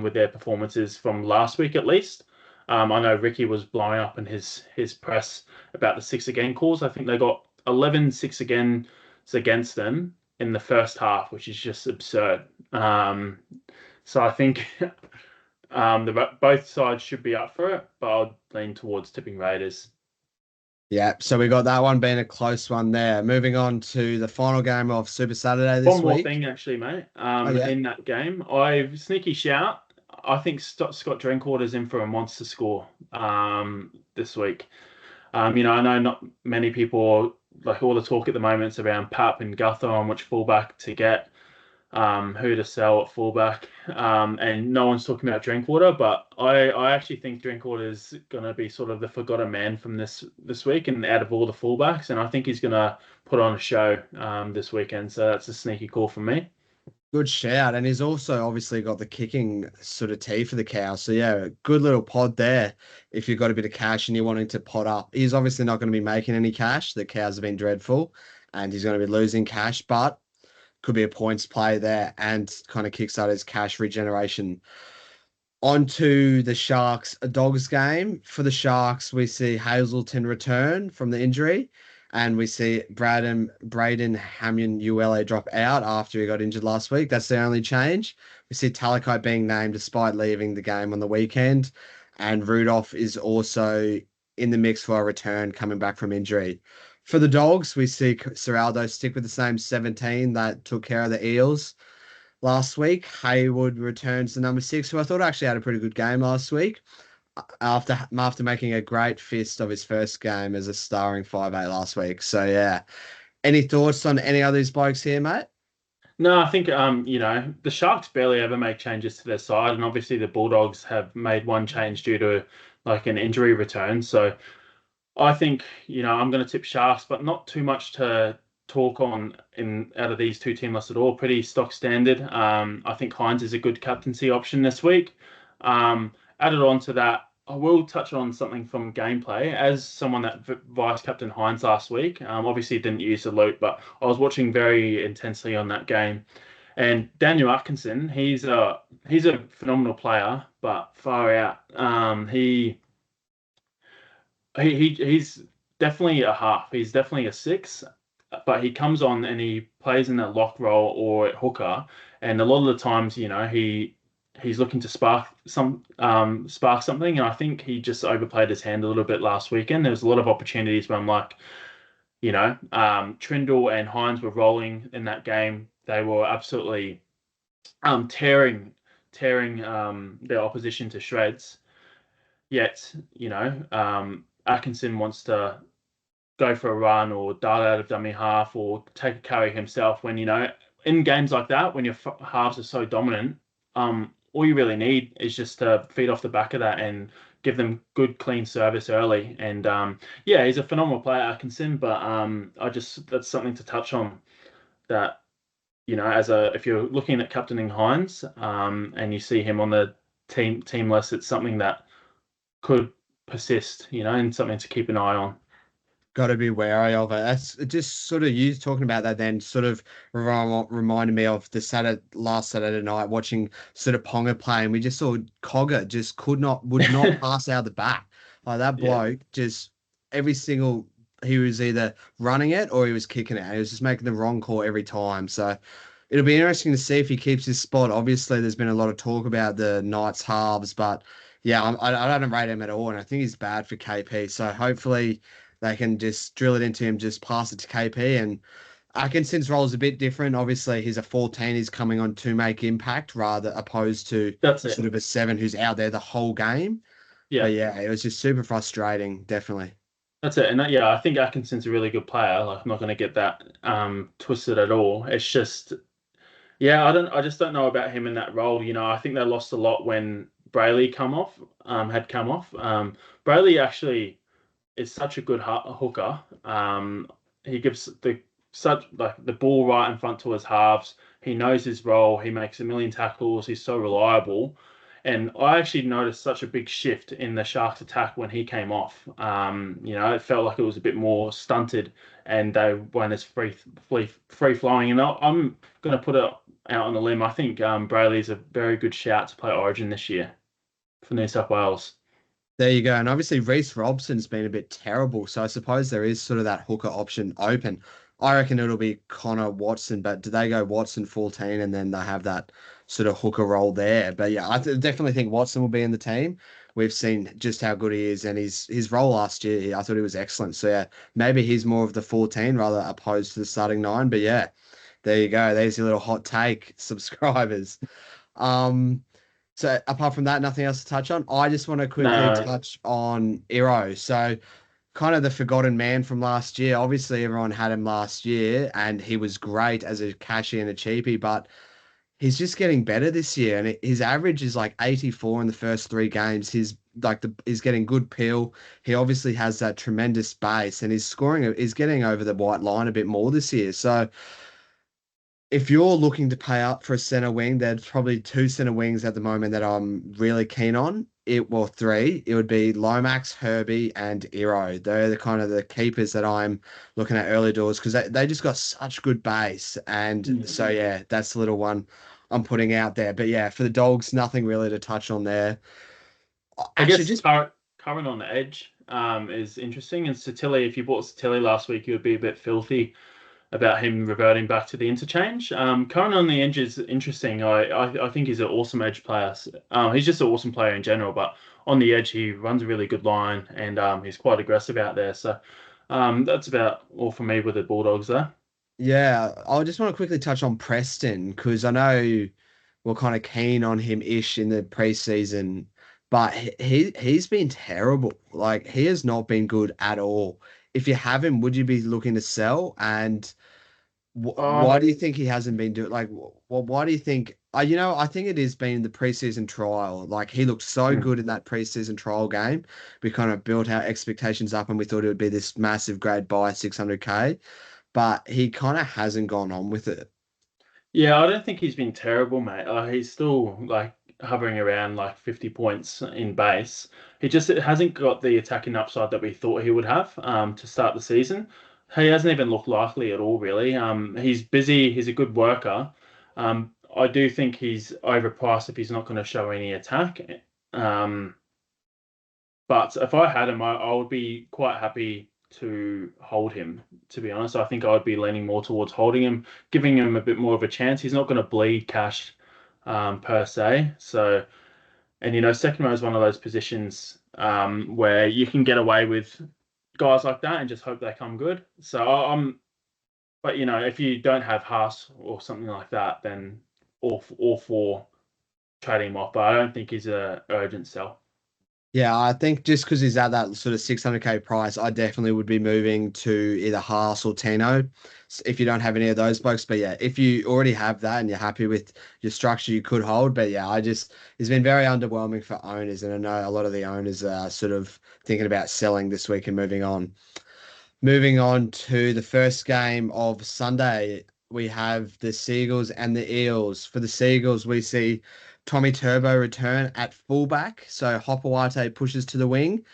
with their performances from last week at least. I know Ricky was blowing up in his press about the six again calls. I think they got 11 6 again against them in the first half, which is just absurd. So I think both sides should be up for it, but I'll lean towards tipping Raiders. Yeah, so we got that one being a close one there. Moving on to the final game of Super Saturday One this more week. thing, actually, mate. Oh yeah. In that game, I sneaky shout. I think Scott Drinkwater's in for a monster score this week. I know not many people like all the talk at the moment is around Pap and Gutho on which fullback to get. Who to sell at fullback. And no one's talking about Drinkwater, but I actually think Drinkwater is going to be sort of the forgotten man from this week and out of all the fullbacks, and I think he's going to put on a show this weekend. So that's a sneaky call for me. Good shout. And he's also obviously got the kicking sort of tee for the Cows. So yeah, good little pod there. If you've got a bit of cash and you're wanting to pot up, he's obviously not going to be making any cash. The Cows have been dreadful, and he's going to be losing cash, but could be a points play there and kind of kickstart his cash regeneration. Onto the Sharks, a Dogs game. For the Sharks, we see Hazelton return from the injury. And we see Braden Hamlin-Uele drop out after he got injured last week. That's the only change. We see Talakai being named despite leaving the game on the weekend. And Rudolph is also in the mix for a return coming back from injury. For the Dogs, we see Seraldo stick with the same 17 that took care of the Eels last week. Haywood returns to number 6, who I thought actually had a pretty good game last week after making a great fist of his first game as a starring 5'8" last week. So yeah. Any thoughts on any of these blokes here, mate? No, I think the Sharks barely ever make changes to their side, and obviously the Bulldogs have made one change due to like an injury return. So I think, I'm going to tip Sharks, but not too much to talk on in out of these two team lists at all. Pretty stock standard. I think Hines is a good captaincy option this week. Added on to that, I will touch on something from gameplay. As someone that vice captain Hines last week, obviously didn't use the loot, but I was watching very intensely on that game. And Daniel Atkinson, he's a phenomenal player, but far out. He's definitely a half. He's definitely a six, but he comes on and he plays in that lock role or at hooker, and a lot of the times, he's looking to spark something, and I think he just overplayed his hand a little bit last weekend. There was a lot of opportunities where I'm like, Trindle and Hines were rolling in that game. They were absolutely tearing their opposition to shreds. Yet, Atkinson wants to go for a run or dart out of dummy half or take a carry himself when, in games like that, when your halves are so dominant, all you really need is just to feed off the back of that and give them good, clean service early. And yeah, he's a phenomenal player, Atkinson, but that's something to touch on that, if you're looking at captaining Hines, and you see him on the team list, it's something that could persist, and something to keep an eye on. Got to be wary of it. That's just sort of you talking about that. Then sort of reminded me of the last Saturday night watching sort of Ponga play, and we just saw Cogger just would not pass out the back. Like that Yeah. bloke just every single he was either running it or he was kicking it. He was just making the wrong call every time. So it'll be interesting to see if he keeps his spot. Obviously, there's been a lot of talk about the Knights halves, but yeah, I don't rate him at all, and I think he's bad for KP. So hopefully they can just drill it into him, just pass it to KP. And Atkinson's role is a bit different. Obviously, he's a 14, he's coming on to make impact rather opposed to That's it. sort of a 7 who's out there the whole game. Yeah. But yeah, it was just super frustrating, definitely. That's it. And yeah, I think Atkinson's a really good player. Like, I'm not going to get that twisted at all. It's just, yeah, I just don't know about him in that role. I think they lost a lot when Brayley had come off. Brayley actually is such a good hooker. He gives the ball right in front to his halves. He knows his role. He makes a million tackles. He's so reliable. And I actually noticed such a big shift in the Sharks attack when he came off. It felt like it was a bit more stunted and they weren't as free flowing. And I'm going to put it out on a limb. I think Brayley's a very good shout to play Origin this year for New South Wales. There you go. And obviously, Reece Robson's been a bit terrible. So I suppose there is sort of that hooker option open. I reckon it'll be Connor Watson, but do they go Watson 14 and then they have that sort of hooker role there? But yeah, I definitely think Watson will be in the team. We've seen just how good he is, and his role last year, I thought he was excellent. So yeah, maybe he's more of the 14 rather opposed to the starting 9. But yeah, there you go. There's your little hot take, subscribers. So apart from that, nothing else to touch on. I just want to quickly No, touch on Iro. So kind of the forgotten man from last year. Obviously, everyone had him last year, and he was great as a cashy and a cheapie, but he's just getting better this year. And his average is like 84 in the first 3 games. He's getting good peel. He obviously has that tremendous base, and he's getting over the white line a bit more this year. So if you're looking to pay up for a center wing, there's probably 2 center wings at the moment that I'm really keen on. 3. It would be Lomax, Herbie, and Iro. They're the kind of the keepers that I'm looking at early doors because they just got such good base. And so yeah, that's the little one I'm putting out there. But yeah, for the Dogs, nothing really to touch on there. I Actually, guess just current on the edge. is interesting. And Satilli, if you bought Satilli last week, you would be a bit filthy about him reverting back to the interchange. Current on the edge is interesting. I think he's an awesome edge player. He's just an awesome player in general, but on the edge he runs a really good line and he's quite aggressive out there. So that's about all for me with the Bulldogs there. Yeah, I just want to quickly touch on Preston because I know we're kind of keen on him ish in the preseason, but he's been terrible. Like he has not been good at all. If you have him, would you be looking to sell? And why Oh, do you think he hasn't been doing like why do you think I think it has been the preseason trial. Like he looked so hmm. good in that preseason trial game. We kind of built our expectations up and we thought it would be this massive grade buy 600K, but he kind of hasn't gone on with it. Yeah, I don't think he's been terrible, mate. He's still like hovering around like 50 points in base. He just it hasn't got the attacking upside that we thought he would have to start the season. He hasn't even looked likely at all, really. He's busy. He's a good worker. I do think he's overpriced if he's not going to show any attack. Um, but if I had him, I would be quite happy to hold him. To be honest, I think I would be leaning more towards holding him, giving him a bit more of a chance. He's not going to bleed cash per se. So, and second row is one of those positions where you can get away with guys like that and just hope they come good. So but if you don't have Haas or something like that, then all for trading him off. But I don't think he's a urgent sell. Yeah, I think just because he's at that sort of 600K price, I definitely would be moving to either Haas or Tino if you don't have any of those blokes. But yeah, if you already have that and you're happy with your structure, you could hold. But yeah, it's been very underwhelming for owners. And I know a lot of the owners are sort of thinking about selling this week and moving on. Moving on to the first game of Sunday, we have the Seagulls and the Eels. For the Seagulls, we see Tommy Turbo return at fullback. So Hopawate pushes to the wing.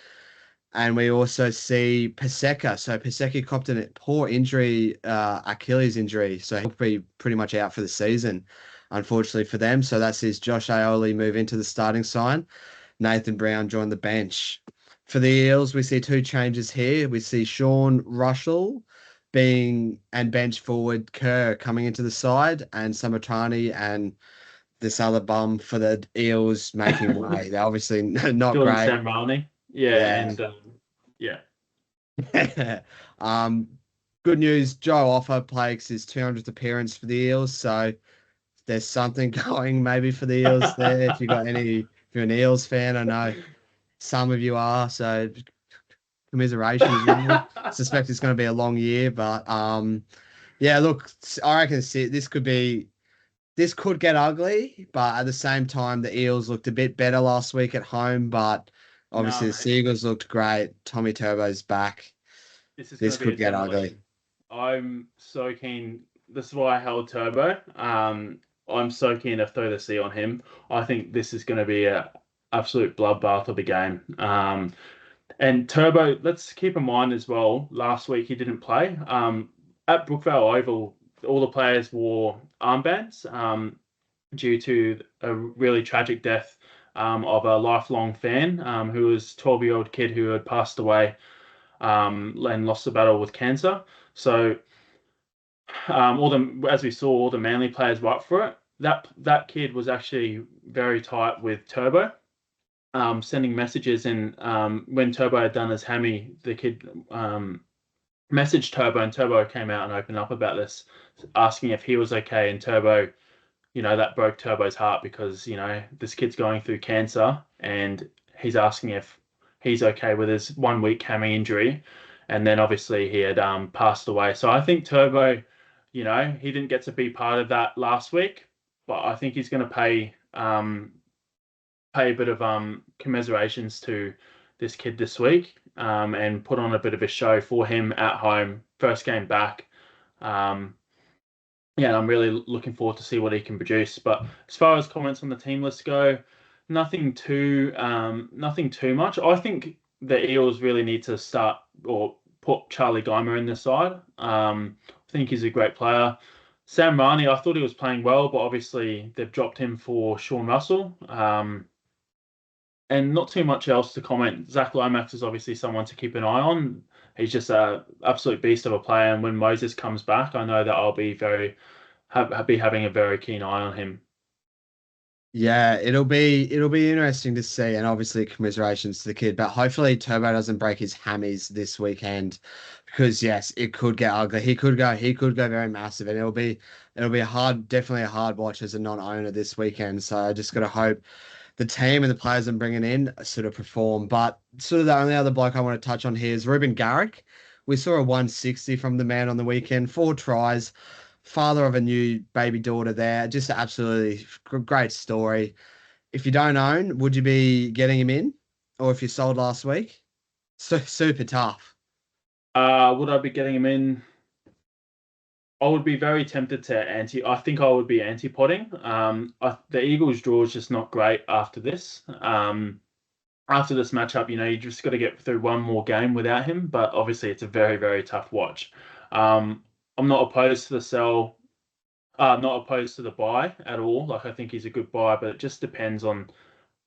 And we also see Paseka. So Paseka copped a poor injury, Achilles injury. So he'll be pretty much out for the season, unfortunately for them. So that sees Josh Aioli move into the starting side. Nathan Brown joined the bench. For the Eels, we see two changes here. We see Sean Russell being and bench forward Kerr coming into the side, and Samatani and this other bum for the Eels making way. They're obviously not Jordan great. Samrani. Yeah, Yeah. and yeah. um, good news. Joe Offa plays his 200th appearance for the Eels, so there's something going maybe for the Eels there. If you're an Eels fan, I know some of you are, so commiserations really. Suspect it's going to be a long year, but yeah, look, I reckon this could get ugly, but at the same time, the Eels looked a bit better last week at home, but No, obviously the mate. Seagulls looked great. Tommy Turbo's back. This is going This to be could a get ugly. demolition. I'm so keen. This is why I held Turbo. I'm so keen to throw the C on him. I think this is going to be a absolute bloodbath of a game. And Turbo, let's keep in mind as well, last week he didn't play. At Brookvale Oval, all the players wore armbands due to a really tragic death of a lifelong fan who was a 12-year-old kid who had passed away and lost the battle with cancer. So as we saw, all the Manly players were up for it. That kid was actually very tight with Turbo, sending messages. And when Turbo had done his hammy, the kid messaged Turbo, and Turbo came out and opened up about this, asking if he was okay. And Turbo, that broke Turbo's heart because this kid's going through cancer, and he's asking if he's okay with his 1 week hammy injury, and then obviously he had passed away. So I think Turbo, he didn't get to be part of that last week, but I think he's going to pay a bit of commiserations to this kid this week, and put on a bit of a show for him at home, first game back. Um, yeah, I'm really looking forward to see what he can produce. But as far as comments on the team list go, nothing too much. I think the Eels really need to start or put Charlie Geimer in the side. I think he's a great player. Sam Marnie, I thought he was playing well, but obviously they've dropped him for Sean Russell. And not too much else to comment. Zach Lomax is obviously someone to keep an eye on. He's just a absolute beast of a player, and when Moses comes back, I know that I'll be be having a very keen eye on him. Yeah, it'll be interesting to see, and obviously commiserations to the kid. But hopefully Turbo doesn't break his hammies this weekend, because yes, it could get ugly. He could go very massive, and it'll be a hard, definitely a hard watch as a non-owner this weekend. So I just gotta hope the team and the players I'm bringing in sort of perform. But sort of the only other bloke I want to touch on here is Ruben Garrick. We saw a 160 from the man on the weekend, 4 tries, father of a new baby daughter there. Just an absolutely great story. If you don't own, would you be getting him in? Or if you sold last week? So super tough. Would I be getting him in? I would be very tempted to anti. I think I would be anti-potting. The Eagles' draw is just not great after this. After this matchup, you just got to get through one more game without him. But obviously, it's a very, very tough watch. I'm not opposed to the sell. Not opposed to the buy at all. Like I think he's a good buy, but it just depends on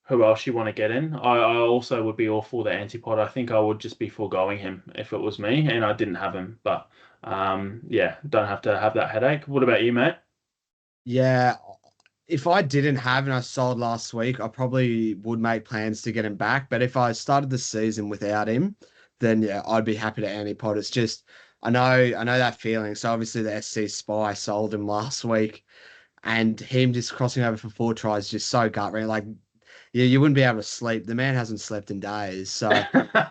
who else you want to get in. I also would be all for the antipod. I think I would just be foregoing him if it was me and I didn't have him. But yeah, don't have to have that headache. What about you, mate? Yeah, if I didn't have and I sold last week, I probably would make plans to get him back. But if I started the season without him, then yeah, I'd be happy to anti-pot. It's just I know that feeling. So obviously the SC Spy sold him last week, and him just crossing over for 4 tries just so gut wrenching. Like you wouldn't be able to sleep. The man hasn't slept in days. So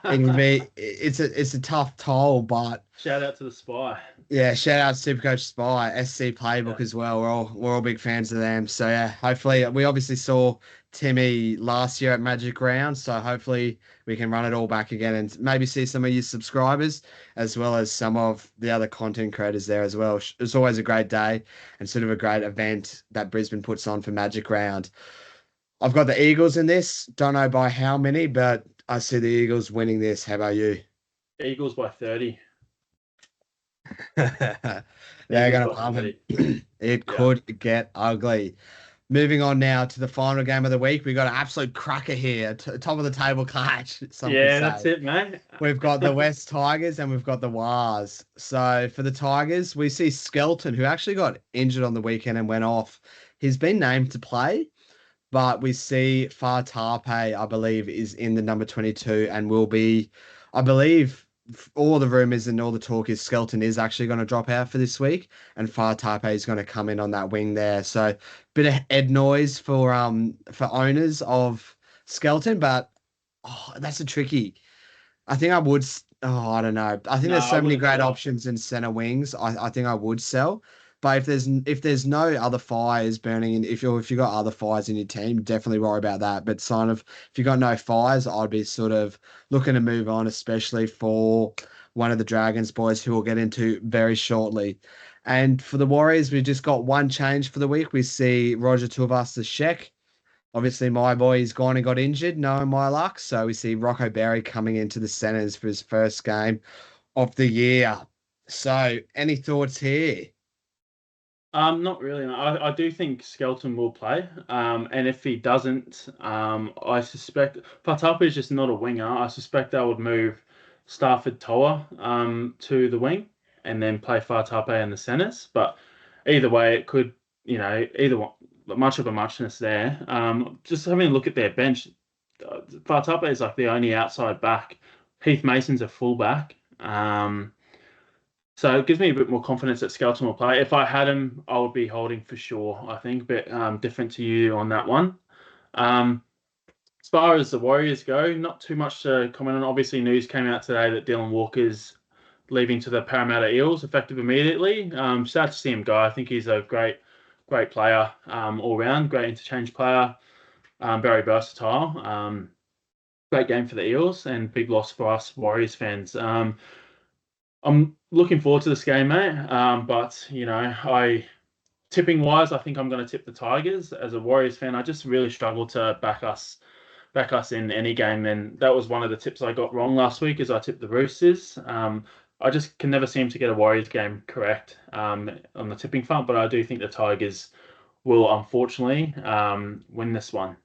it's a tough toll, but Shout out to the spy. yeah, shout out to SuperCoach Spy, SC Yeah. Playbook as well. We're all big fans of them. So yeah, hopefully we obviously saw Timmy last year at Magic Round, so hopefully we can run it all back again and maybe see some of your subscribers as well as some of the other content creators there as well. It's always a great day and sort of a great event that Brisbane puts on for Magic Round. I've got the Eagles in this. Don't know by how many, but I see the Eagles winning this. How about you? Eagles by 30. They're Eagles going by to love him. 30. It Yeah. could get ugly. Moving on now to the final game of the week. We got an absolute cracker here. Top of the table clash, some could Yeah, that's say. it, mate. We've got the West Tigers and we've got the Wars. So for the Tigers, we see Skelton, who actually got injured on the weekend and went off. He's been named to play, but we see Far Tarpe, I believe, is in the number 22 and will be, I believe, all the rumors and all the talk is Skelton is actually going to drop out for this week, and Far Tarpe is going to come in on that wing there. So bit of head noise for owners of Skelton, but that's a tricky. I think I would. I don't know. I think No, there's I so many wouldn't great sell. options in center wings. I think I would sell. But if there's no other fires burning, and if you got other fires in your team, definitely worry about that. But sign of if you got no fires, I'd be sort of looking to move on, especially for one of the Dragons boys who we'll get into very shortly. And for the Warriors, we've just got one change for the week. We see Roger Tuivasa-Sheck. Obviously, my boy is gone and got injured, knowing my luck. So we see Rocco Berry coming into the centers for his first game of the year. So, any thoughts here? Not really. No. I do think Skelton will play. And if he doesn't, I suspect Fatapa is just not a winger. I suspect they would move Stafford Toa to the wing and then play Fatapa in the centres. But either way, it could, either one, much of a muchness there. Just having a look at their bench, Fatapa is like the only outside back. Heath Mason's a fullback. So it gives me a bit more confidence that Skelton will play. If I had him, I would be holding for sure. I think, but different to you on that one. Um, as far as the Warriors go, not too much to comment on. Obviously, news came out today that Dylan Walker's leaving to the Parramatta Eels, effective immediately. Sad to see him go. I think he's a great player all round, great interchange player, very versatile. Great game for the Eels and big loss for us Warriors fans. I'm looking forward to this game, mate. But I tipping wise, I think I'm going to tip the Tigers. As a Warriors fan, I just really struggle to back us in any game. And that was one of the tips I got wrong last week, is I tipped the Roosters. I just can never seem to get a Warriors game correct on the tipping front, but I do think the Tigers will unfortunately win this one.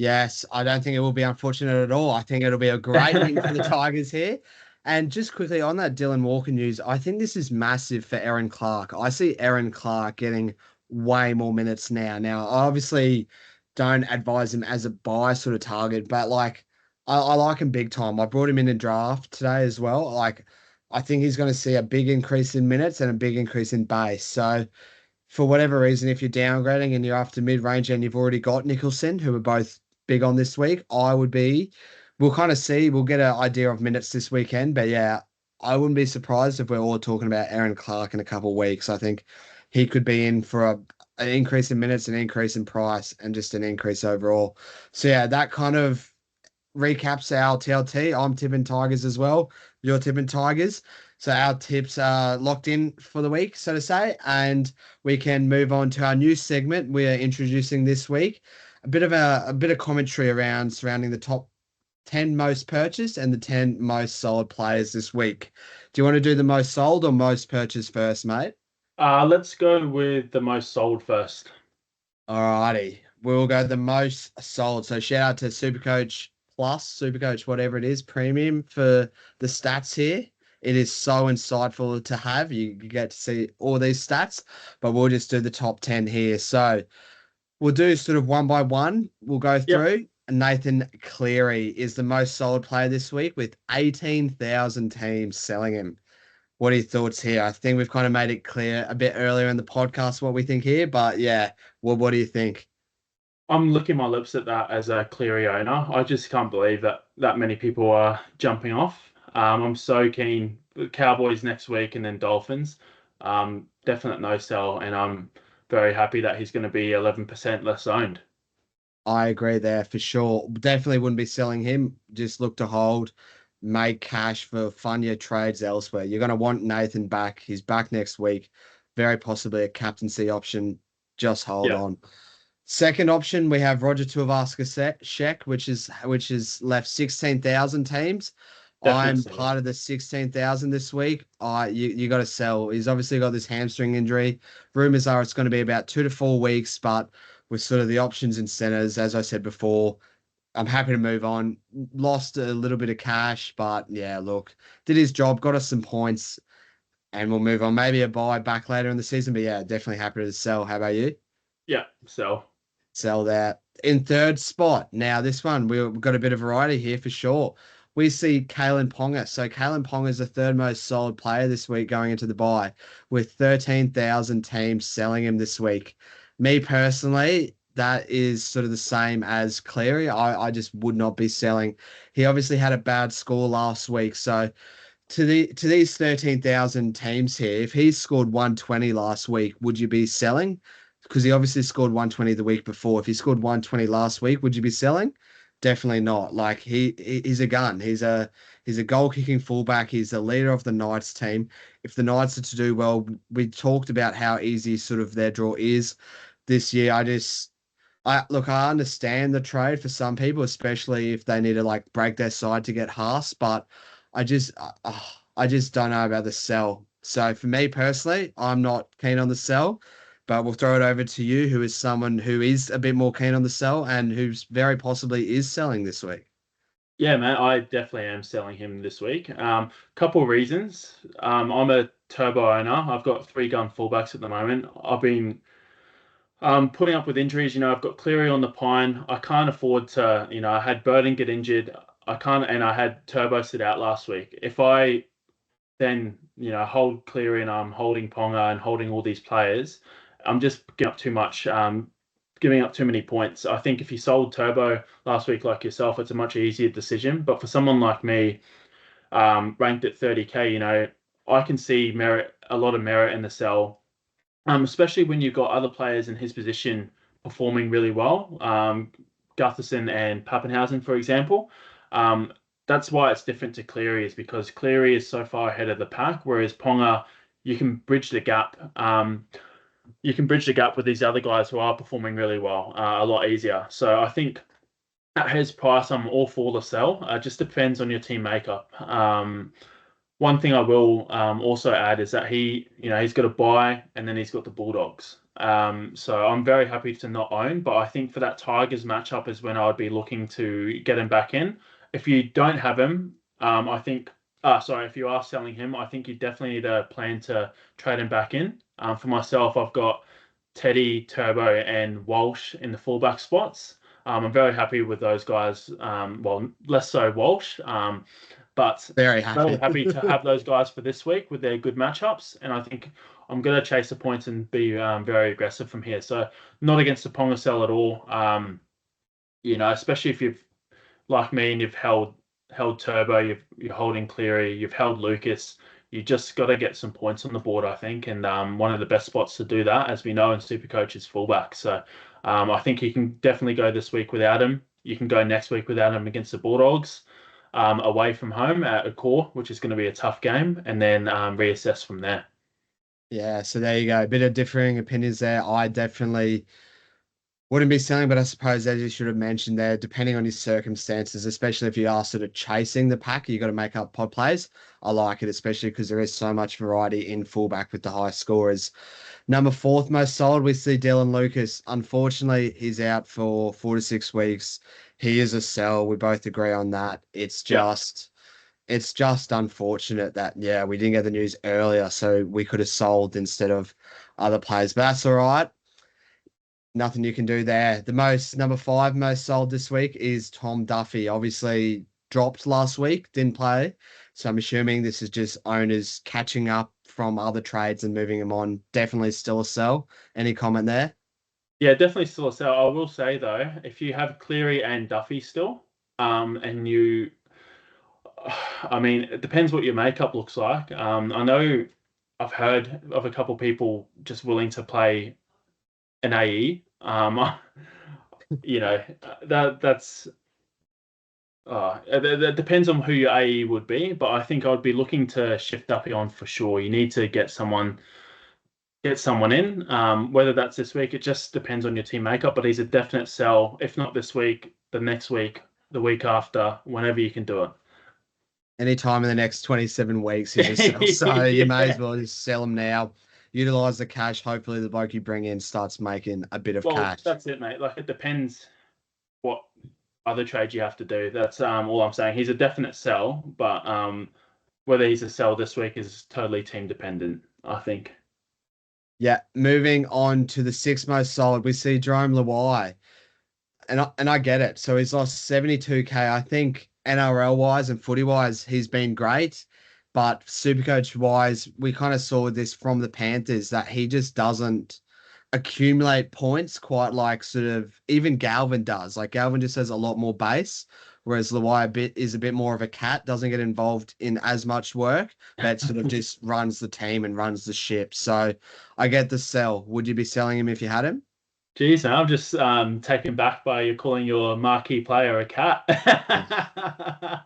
Yes, I don't think it will be unfortunate at all. I think it'll be a great win for the Tigers here. And just quickly on that Dylan Walker news, I think this is massive for Aaron Clark. I see Aaron Clark getting way more minutes now. Now, I obviously don't advise him as a buy sort of target, but like I like him big time. I brought him in the draft today as well. Like I think he's going to see a big increase in minutes and a big increase in base. So for whatever reason, if you're downgrading and you're after mid-range and you've already got Nicholson, who are both big on this week, I would be. We'll kind of see. We'll get an idea of minutes this weekend. But yeah, I wouldn't be surprised if we're all talking about Aaron Clark in a couple of weeks. I think he could be in for an increase in minutes, an increase in price, and just an increase overall. So yeah, that kind of recaps our TLT. I'm tipping Tigers as well. You're tipping Tigers. So our tips are locked in for the week, so to say, and we can move on to our new segment we are introducing this week. A bit of commentary around surrounding the top 10 most purchased and the 10 most sold players this week. Do you want to do the most sold or most purchased first, mate? Let's go with the most sold first. Alrighty. We'll go the most sold. So shout out to Supercoach Plus, Supercoach, whatever it is, premium for the stats here. It is so insightful to have. You get to see all these stats, but we'll just do the top 10 here. So we'll do sort of one by one. We'll go Yep. through. Nathan Cleary is the most sold player this week with 18,000 teams selling him. What are your thoughts here? I think we've kind of made it clear a bit earlier in the podcast what we think here, but yeah, what do you think? I'm licking my lips at that as a Cleary owner. I just can't believe that that many people are jumping off. I'm so keen. Cowboys next week and then Dolphins. Definite no sell, and I'm very happy that he's going to be 11% less owned. I agree there for sure. Definitely wouldn't be selling him. Just look to hold, make cash for funnier trades elsewhere. You're going to want Nathan back. He's back next week. Very possibly a captaincy option. Just hold Yeah, on. Second option, we have Roger Tuivasa-Sheck, which is left 16,000 teams. definite I'm sell. part of the 16,000 this week. You got to sell. He's obviously got this hamstring injury. Rumors are it's going to be about 2 to 4 weeks, but with sort of the options and centers, as I said before, I'm happy to move on. Lost a little bit of cash, but yeah, look, did his job, got us some points, and we'll move on. Maybe a buy back later in the season, but yeah, definitely happy to sell. How about you? Yeah, sell. Sell that. In third spot, now this one, we've got a bit of variety here for sure. We see Kalen Ponga. So Kalen Ponga is the third most sold player this week going into the buy, with 13,000 teams selling him this week. Me personally, that is sort of the same as Cleary. I just would not be selling. He obviously had a bad score last week, so to these 13,000 teams here, if he scored 120 last week, would you be selling? Because he obviously scored 120 the week before. If he scored 120 last week, would you be selling? Definitely not. Like he's a gun. He's a goal kicking fullback. He's the leader of the Knights team. If the Knights are to do well, we talked about how easy sort of their draw is this year. I look, I understand the trade for some people, especially if they need to like break their side to get Haas, but I just I just don't know about the sell. So for me personally, I'm not keen on the sell, but we'll throw it over to you, who is someone who is a bit more keen on the sell and who's very possibly is selling this week. Yeah, man, I definitely am selling him this week. Couple reasons. I'm a turbo owner. I've got three gun fullbacks at the moment. I've been putting up with injuries. I've got Cleary on the pine. I can't afford to. I had Burden get injured. I can't, and I had Turbo sit out last week. If I then hold Cleary and I'm holding Ponga and holding all these players, I'm just giving up too much. Giving up too many points. I think if you sold Turbo last week like yourself, it's a much easier decision. But for someone like me, ranked at 30K, I can see a lot of merit in the sell, especially when you've got other players in his position performing really well. Gutherson and Pappenhausen, for example. That's why it's different to Cleary, is because Cleary is so far ahead of the pack, whereas Ponga, you can bridge the gap. You can bridge the gap with these other guys who are performing really well a lot easier. So I think at his price, I'm all for the sell. It just depends on your team makeup. One thing I will also add is that he's got a buy and then he's got the Bulldogs. So I'm very happy to not own, but I think for that Tigers matchup is when I would be looking to get him back in. If you don't have him, I think, if you are selling him, I think you definitely need a plan to trade him back in. For myself, I've got Teddy, Turbo, and Walsh in the fullback spots. I'm very happy with those guys. Well, less so Walsh, but Very very happy. happy to have those guys for this week with their good matchups. And I think I'm going to chase the points and be very aggressive from here. So not against the Ponga sell at all. Especially if you've like me and you've held Turbo, you're holding Cleary, you've held Lucas. You just got to get some points on the board, I think, and one of the best spots to do that, as we know in SuperCoach, is fullback. So I think you can definitely go this week without him. You can go next week without him against the Bulldogs, away from home at a core, which is going to be a tough game, and then reassess from there. Yeah, so there you go. A bit of differing opinions there. I definitely wouldn't be selling, but I suppose as you should have mentioned there, depending on his circumstances, especially if you are sort of chasing the pack, you got to make up pod plays. I like it, especially because there is so much variety in fullback with the high scorers. Number fourth most sold, we see Dylan Lucas. Unfortunately, he's out for 4 to 6 weeks. He is a sell. We both agree on that. Yeah. It's just unfortunate that, yeah, we didn't get the news earlier, so we could have sold instead of other players. But that's all right. Nothing you can do there. Number five most sold this week is Tom Duffy. Obviously dropped last week, didn't play. So I'm assuming this is just owners catching up from other trades and moving him on. Definitely still a sell. Any comment there? Yeah, definitely still a sell. I will say though, if you have Cleary and Duffy still, and you, I mean, it depends what your makeup looks like. I know I've heard of a couple people just willing to play an AE. You know, that's that depends on who your AE would be, but I think I'd be looking to shift Duffy on for sure. You need to get someone in. Whether that's this week, it just depends on your team makeup. But he's a definite sell. If not this week, the next week, the week after, whenever you can do Anytime in the next 27 weeks, he's a sell. So you may it. as well just sell him now. Utilize the cash. Hopefully the bloke you bring in starts making a bit of Well, cash. that's it, mate. Like it depends what other trades you have to do. That's all I'm saying. He's a definite sell, but whether he's a sell this week is totally team dependent, I think. Yeah, moving on to the sixth most solid, we see Jerome Luai. And I get it. So he's lost 72K. I think NRL wise and footy wise, he's been great. But Supercoach wise, we kind of saw this from the Panthers that he just doesn't accumulate points quite like sort of even Galvin does. Like Galvin just has a lot more base, whereas Luai is a bit more of a cat, doesn't get involved in as much work, but sort of just runs the team and runs the ship. So I get the sell. Would you be selling him if you had him? Jeez, man, I'm just taken back by you calling your marquee player a cat.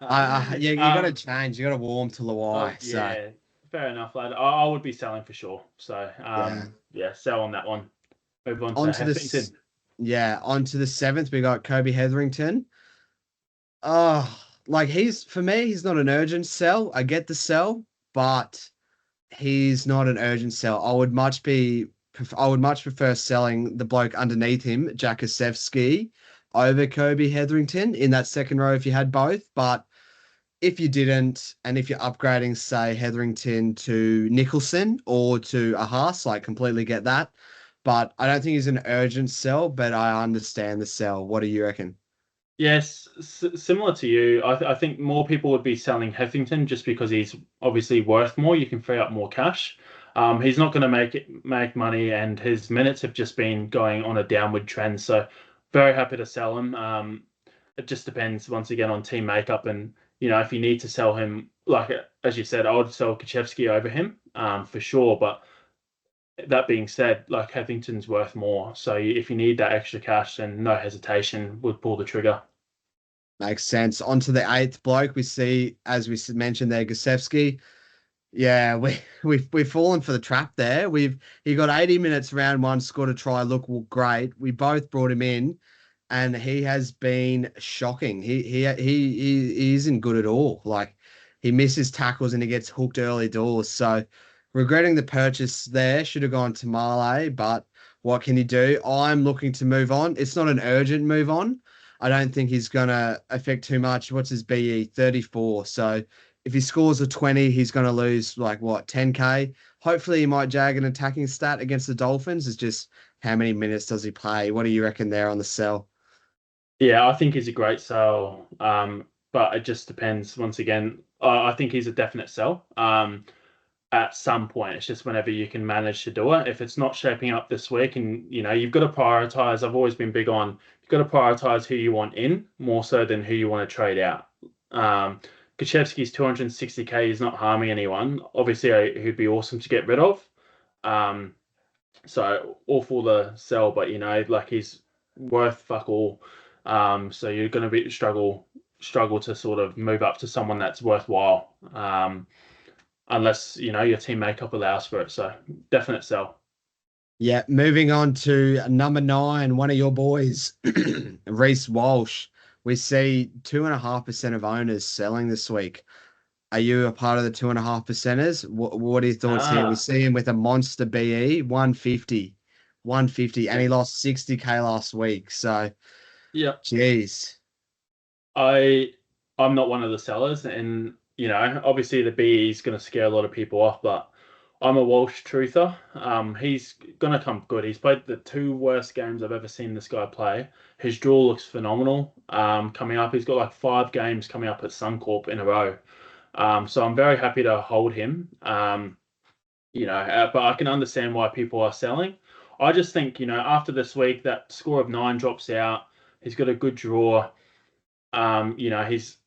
Yeah, you got to change. You got to warm to Luai. So Yeah, fair enough, lad. I would be selling for sure. So yeah, yeah, sell on that one. Move on to on to this. Heffington. Yeah, on to the seventh. We got Kobe Hetherington. Oh, like he's for me, he's not an urgent sell. I get the sell, but he's not an urgent sell. I would much prefer selling the bloke underneath him, Jakasevsky, over Kobe Hetherington in that second row if you had both. But if you didn't, and if you're upgrading, say, Hetherington to Nicholson or to a Haas, like completely get that. But I don't think he's an urgent sell, but I understand the sell. What do you reckon? Yes, similar to you. I think more people would be selling Heffington just because he's obviously worth more. You can free up more cash. He's not going to make money, and his minutes have just been going on a downward trend. So very happy to sell him. It just depends once again on team makeup, and if you need to sell him, like as you said, I would sell Kaczewski over him for sure. But that being said, like Heffington's worth more. So if you need that extra cash, then no hesitation would pull the trigger. Makes sense. On to the eighth bloke. We see, as we mentioned there, Gusevsky. Yeah, we've fallen for the trap there. He got 80 minutes round one, scored a try, looked great. We both brought him in, and he has been shocking. He isn't good at all. Like he misses tackles and he gets hooked early doors. So regretting the purchase there. Should have gone to Marley, but What can he do? I'm looking to move on. It's not an urgent move on. I don't think he's going to affect too much. What's his BE? 34. So if he scores a 20, he's going to lose like what, 10K? Hopefully he might jag an attacking stat against the Dolphins. It's just how many minutes does he play? What do you reckon there on the sell? Yeah, I think he's a great sell. But it just depends. Once again, I think he's a definite sell. At some point, it's just whenever you can manage to do it. If it's not shaping up this week, and you've got to prioritize. I've always been big on you've got to prioritize who you want in more so than who you want to trade out. Gachevsky's 260K is not harming anyone. Obviously, he'd be awesome to get rid of. Um, so awful to sell, but like he's worth fuck all. So you're going to be struggle to sort of move up to someone that's worthwhile. Unless your team makeup allows for it. So definite sell. Yeah, moving on to number 9, one of your boys, Reece Walsh. We see 2.5% of owners selling this week. Are you a part of the 2.5%ers? What are your thoughts here? We Ah, see him with a monster BE, 150, 150, and yeah, he lost 60K last week. So, yeah. geez. I I'm not one of the sellers, and obviously the BE is going to scare a lot of people off, but I'm a Walsh truther. He's going to come good. He's played the two worst games I've ever seen this guy play. His draw looks phenomenal. Coming up, he's got like 5 games coming up at Suncorp in a row. So I'm very happy to hold him. But I can understand why people are selling. I just think, after this week, that score of 9 drops out. He's got a good draw. He's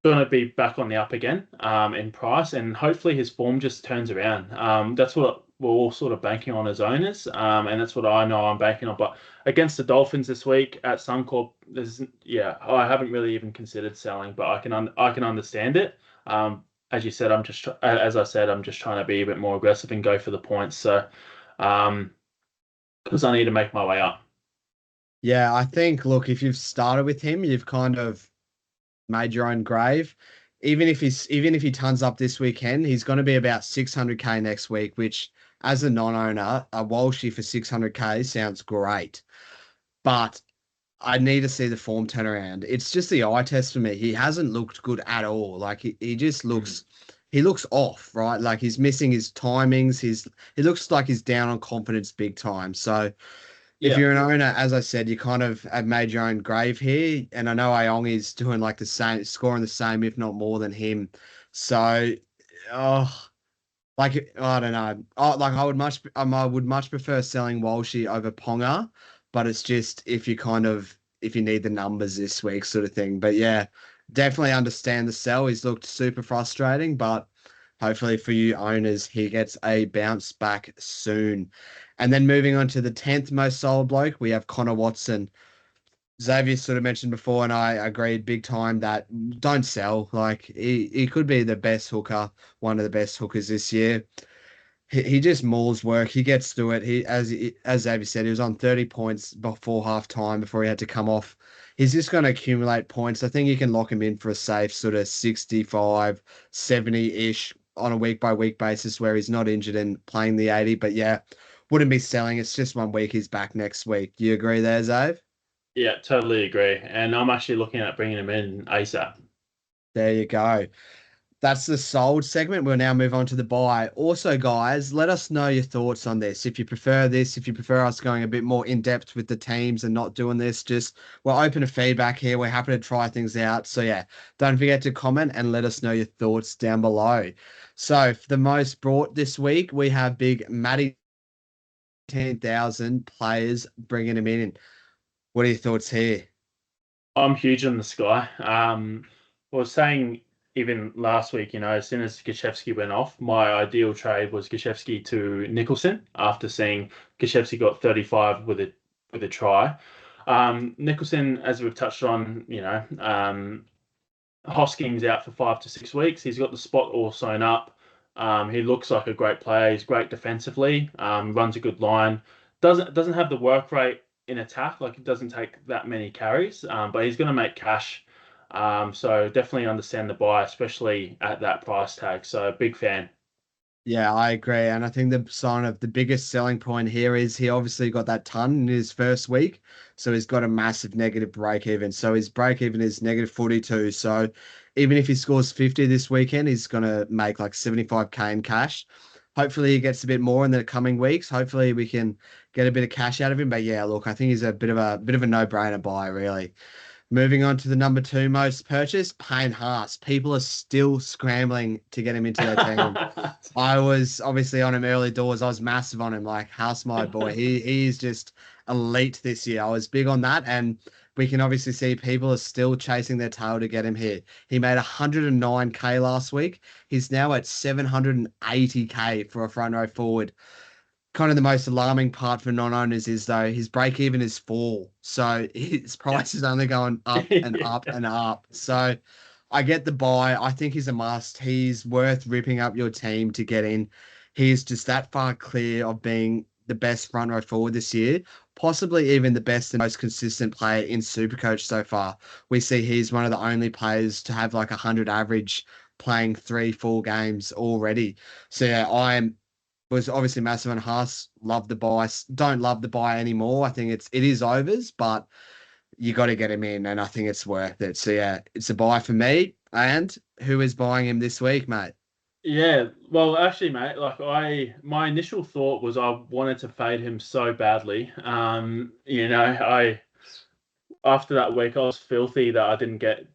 going to be back on the up again in price, and hopefully his form just turns around. That's what we're all sort of banking on as owners, and that's what I know I'm banking on. But against the Dolphins this week at Suncorp, I haven't really even considered selling, but I can understand it. As you said, as I said, I'm just trying to be a bit more aggressive and go for the points. So, because I need to make my way up. Yeah, I think, look, if you've started with him, you've kind of made your own grave. Even if he turns up this weekend, he's going to be about 600K next week, which as a non-owner, a Walshy for 600K sounds great. But I need to see the form turn around. It's just the eye test for me. He hasn't looked good at all. Like he just Mm. looks off, right? Like he's missing his timings. He looks like he's down on confidence big time. So if Yeah, you're an owner, as I said, you kind of have made your own grave here. And I know Ayong is doing like the same, scoring the same, if not more than him. So, oh, like I don't know. Like I would much prefer selling Walshy over Ponga, but it's just if you need the numbers this week, sort of thing. But yeah, definitely understand the sell. He's looked super frustrating, but hopefully for you owners, he gets a bounce back soon. And then moving on to the 10th most sold bloke, we have Connor Watson. Xavier sort of mentioned before, and I agreed big time that don't sell. Like he could be the best hooker, one of the best hookers this year. He just mauls work. He gets through it. As Xavier said, he was on 30 points before half time before he had to come off. He's just going to accumulate points. I think you can lock him in for a safe sort of 65, 70-ish on a week by week basis where he's not injured and playing the 80. But yeah, wouldn't be selling. It's just 1 week. He's back next week. You agree there, Xav? yeah, totally agree. And I'm actually looking at bringing him in ASAP. There you go. That's the sold segment. We'll now move on to the buy. Also, guys, let us know your thoughts on this. If you prefer this, if you prefer us going a bit more in depth with the teams and not doing this, just we're open to feedback here. We're happy to try things out. So, yeah, don't forget to comment and let us know your thoughts down below. So, for the most brought this week, we have big Matty 10,000 players bringing him in. What are your thoughts here? I'm huge on the sky. I was saying even last week, as soon as Gachevsky went off, my ideal trade was Gachevsky to Nicholson after seeing Gachevsky got 35 with a try. Nicholson, as we've touched on, Hosking's out for 5 to 6 weeks. He's got the spot all sewn up. He looks like a great player. He's great defensively. Runs a good line. Doesn't have the work rate in attack. Like it doesn't take that many carries. But he's going to make cash. So definitely understand the buy, especially at that price tag. So big fan. Yeah, I agree. And I think the biggest selling point here is he obviously got that ton in his first week. So he's got a massive negative break even. So his break even is negative 42. So even if he scores 50 this weekend, he's going to make like 75K in cash. Hopefully he gets a bit more in the coming weeks. Hopefully we can get a bit of cash out of him. But yeah, look, I think he's a bit of a no-brainer buy, really. Moving on to the number two most purchased, Payne Haas. People are still scrambling to get him into their team. I was obviously on him early doors. I was massive on him, like House my boy. He is just elite this year. I was big on that, and we can obviously see people are still chasing their tail to get him here. He made 109K last week. He's now at 780K for a front row forward. Kind of the most alarming part for non-owners is though his break even is 4, so his price is only going up and up and up. So I get the buy. I think he's a must. He's worth ripping up your team to get in. He's just that far clear of being the best front row forward this year, possibly even the best and most consistent player in Supercoach so far. We see he's one of the only players to have like 100 average playing 3 full games already. So yeah, was obviously massive on Haas. Love the buy. Don't love the buy anymore. I think it is overs, but you got to get him in, and I think it's worth it. So yeah, it's a buy for me. And who is buying him this week, mate? Yeah, well, actually, mate, my initial thought was I wanted to fade him so badly. I after that week I was filthy that I didn't get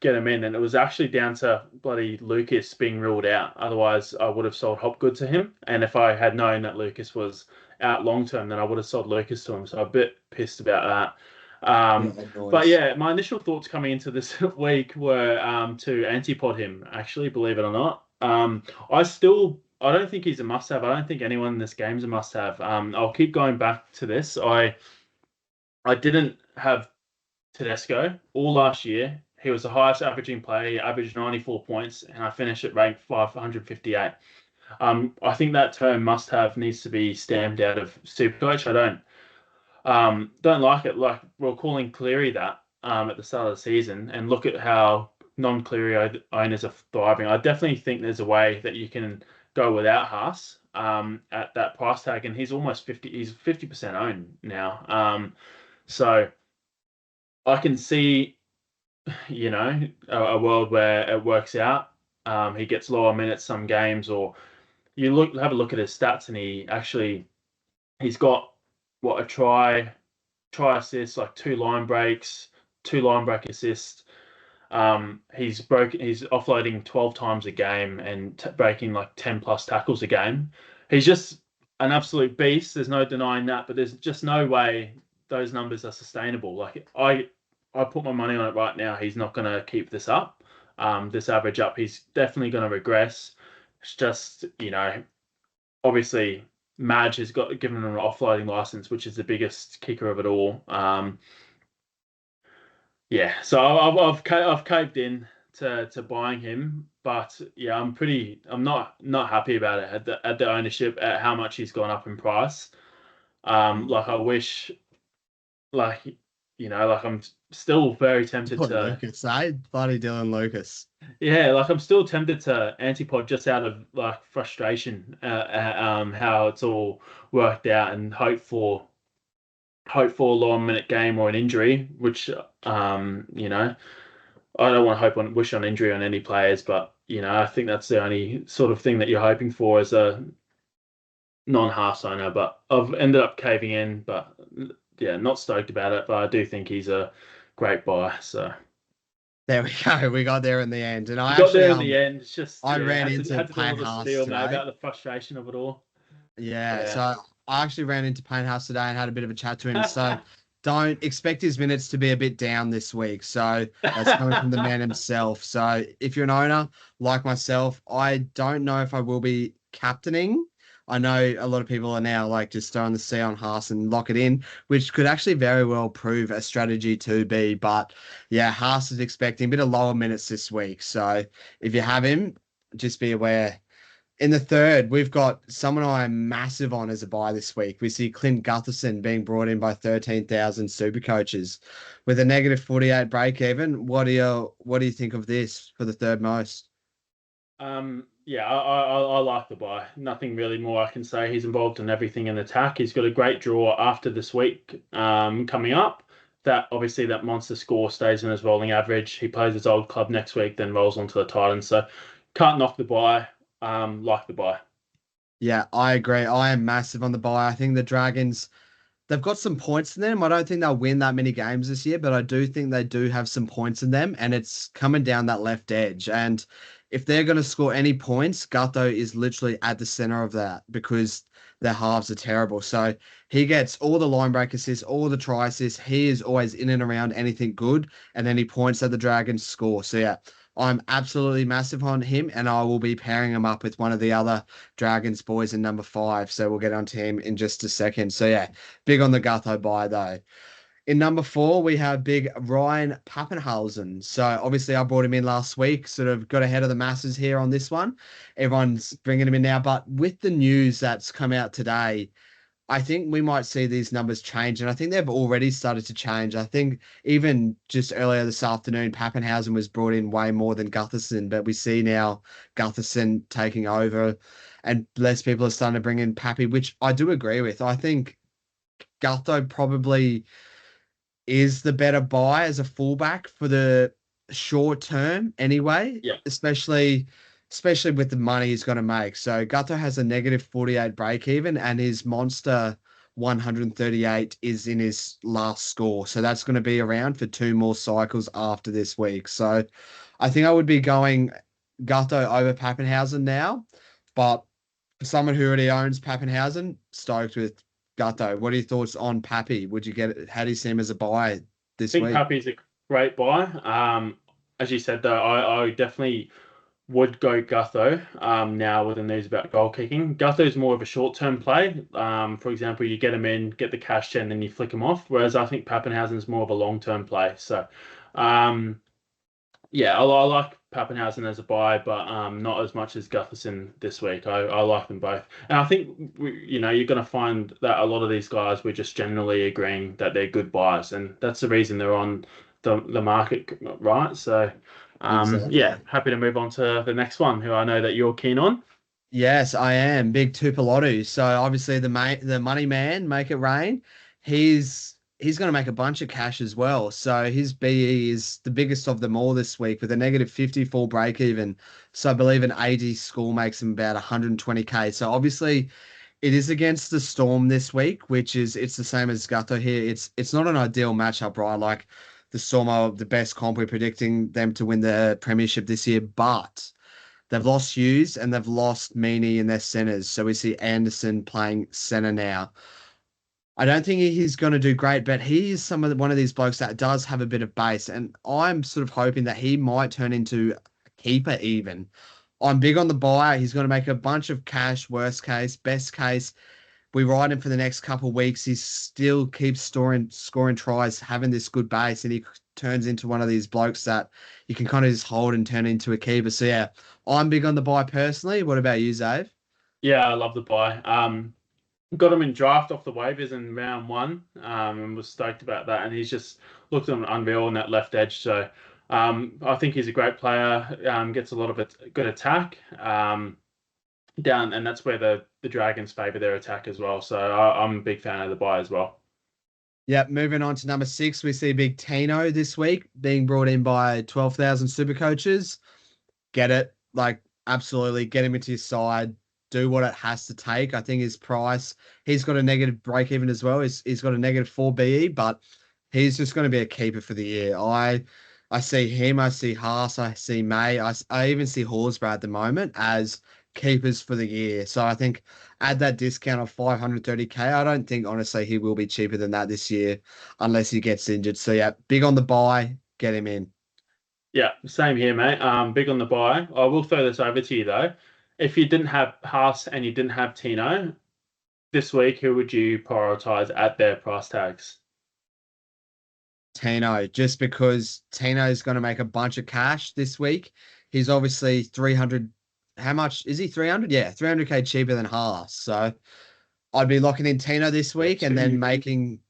him in, and it was actually down to bloody Lucas being ruled out. Otherwise, I would have sold Hopgood to him, and if I had known that Lucas was out long term, then I would have sold Lucas to him. So I'm a bit pissed about that. Yeah, But noise. yeah, my initial thoughts coming into this week were to antipod him, actually, believe it or not. I don't think he's a must-have. I don't think anyone in this game is a must-have. I'll keep going back to this. I didn't have Tedesco all last year. He was the highest averaging player. He averaged 94 points, and I finished at rank 558. I think that term must-have needs to be stamped out of Supercoach. I don't like it. Like we're calling Cleary that at the start of the season, and look at how non-Cleary owners are thriving. I definitely think there's a way that you can go without Haas at that price tag, and he's almost 50. He's 50% owned now. So I can see, a world where it works out. He gets lower minutes some games, or you have a look at his stats, and he's got what a try assists, like 2 line breaks, 2 line break assists. He's offloading 12 times a game and breaking like 10 plus tackles a game. He's just an absolute beast. There's no denying that, but there's just no way those numbers are sustainable. Like I put my money on it right now. He's not going to keep this up, this average up. He's definitely going to regress. It's just, obviously Madge has given him an offloading license, which is the biggest kicker of it all. Yeah, so I've caved in to buying him, but yeah, I'm not happy about it at the ownership at how much he's gone up in price. Like I wish, like like I'm still very tempted Dylan to, Lucas, eh? Bloody Dylan Lucas. yeah, like I'm still tempted to antipod just out of like frustration at how it's all worked out, and hope for a long minute game or an injury, which I don't want to wish on injury on any players, but I think that's the only sort of thing that you're hoping for as a non-half owner. But I've ended up caving in, but yeah, not stoked about it. But I do think he's a great buy. So There we go. We got there in the end. And we I got actually there in the end. It's just I ran into had to do Payne all the Haas spiel, mate, today. about the frustration of it all. Yeah, Yeah. so I actually ran into Payne House today and had a bit of a chat to him. So don't expect his minutes to be a bit down this week. So that's coming from the man himself. So if you're an owner like myself, I don't know if I will be captaining. I know a lot of people are now like just throwing the C on Haas and lock it in, which could actually very well prove a strategy to be. But yeah, Haas is expecting a bit of lower minutes this week. So if you have him, just be aware. In the third, we've got someone I'm massive on as a buy this week. We see Clint Gutherson being brought in by 13,000 super coaches with a negative 48 break even. What do you think of this for the third most? Yeah, I like the buy. Nothing really more I can say. He's involved in everything in attack. He's got a great draw after this week coming up. That obviously that monster score stays in his rolling average. He plays his old club next week, then rolls onto the Titans. So can't knock the buy. Like the buy. Yeah, I agree. I am massive on the buy. I think the Dragons, they've got some points in them. I don't think they'll win that many games this year, but I do think they do have some points in them, and it's coming down that left edge. And if they're going to score any points, Gutho is literally at the center of that because their halves are terrible. So he gets all the line break assists, all the try assists. He is always in and around anything good, and then he points at the Dragons score. So yeah, I'm absolutely massive on him, and I will be pairing him up with one of the other Dragons boys in number 5. So we'll get onto him in just a second. So yeah, big on the Gutho buy though. In number 4, we have big Ryan Pappenhausen. So obviously I brought him in last week, sort of got ahead of the masses here on this one. Everyone's bringing him in now, but with the news that's come out today, I think we might see these numbers change, and I think they've already started to change. I think even just earlier this afternoon, Pappenhausen was brought in way more than Gutherson, but we see now Gutherson taking over, and less people are starting to bring in Pappy, which I do agree with. I think Gutho probably is the better buy as a fullback for the short term anyway, Yeah. especially with the money he's going to make. So Gutho has a negative 48 break even, and his monster 138 is in his last score. So that's going to be around for 2 more cycles after this week. So I think I would be going Gutho over Pappenhausen now, but for someone who already owns Pappenhausen, stoked with Gutho. What are your thoughts on Pappy? Would you get it? How do you see him as a buy this Think week? Pappy's a great buy. As you said though, I definitely would go Gutho now with the news about goal kicking. Gutho's more of a short-term play. For example, you get him in, get the cash gen, then you flick him off. Whereas I think Pappenhausen's more of a long-term play. So, yeah, I like Pappenhausen as a buy, but not as much as Gutherson this week. I like them both, and I think you're going to find that a lot of these guys we're just generally agreeing that they're good buys, and that's the reason they're on the market, right? So, yeah, Exactly. happy to move on to the next one, who I know that you're keen on. Yes, I am. Big Tupalotu. So obviously the money man, make it rain. He's going to make a bunch of cash as well. So his BE is the biggest of them all this week with a negative 54 break even. So I believe an 80 score makes him about 120k. So obviously it is against the Storm this week, which is it's the same as Gutho here. It's not an ideal matchup, right? Like the Storm are the best comp. We're predicting them to win the premiership this year, but they've lost Hughes and they've lost Meaney in their centers. So we see Anderson playing center now. I don't think he's going to do great, but he is one of these blokes that does have a bit of base, and I'm sort of hoping that he might turn into a keeper even. I'm big on the buy. He's going to make a bunch of cash, worst case, best case. We ride him for the next couple of weeks. He still keeps scoring tries, having this good base, and he turns into one of these blokes that you can kind of just hold and turn into a keeper. So yeah, I'm big on the buy personally. What about you, Zave? Yeah, I love the buy. Got him in draft off the waivers in round one, and was stoked about that. And he's just looked unreal on that left edge. So I think he's a great player. Gets a lot of good attack down, and that's where the Dragons favour their attack as well. So I'm a big fan of the buy as well. Yep, moving on to number 6, we see big Tino this week being brought in by 12,000 super coaches. Get it? Like, absolutely get him into your side. Do what it has to take. I think his price, he's got a negative break even as well. He's got a negative 4 BE, but he's just going to be a keeper for the year. I see him, I see Haas, I see May, I even see Horsburgh at the moment as keepers for the year. So I think add that discount of 530k. I don't think honestly he will be cheaper than that this year unless he gets injured. So yeah, big on the buy, get him in. Yeah, same here, mate. Big on the buy. I will throw this over to you though. If you didn't have Haas and you didn't have Tino this week, who would you prioritize at their price tags? Tino, just because Tino is going to make a bunch of cash this week. He's obviously 300. How much is he? 300? Yeah, 300k cheaper than Haas. So I'd be locking in Tino this Yeah, week and then making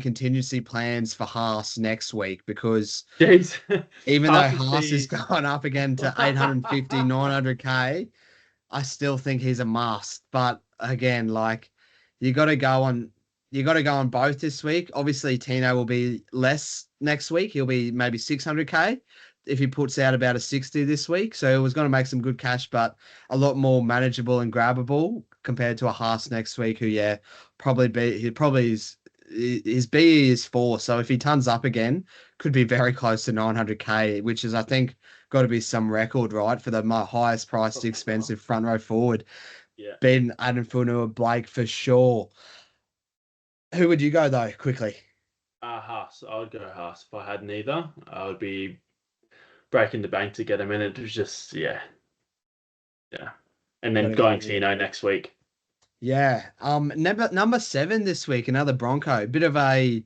contingency plans for Haas next week because Jeez, even though Haas's Haas is fees. going up again to 850, 900k, I still think he's a must. But again, like you got to go on, you got to go on both this week. Obviously, Tino will be less next week. He'll be maybe 600k if he puts out about a 60 this week. So it was going to make some good cash, but a lot more manageable and grabbable compared to a Haas next week, who probably be he probably is. His BE is 4, so if he tons up again, could be very close to 900k, which is, I think, got to be some record, right, for the highest priced expensive front row forward. Yeah. Ben, Adam Funua, Blake for sure. Who would you go though? Quickly. Haas. I would go Haas if I had neither. I would be breaking the bank to get him in. It was just, yeah. And then Gotta go. going Tino next week. Yeah. Number 7 this week, another Bronco. Bit of a,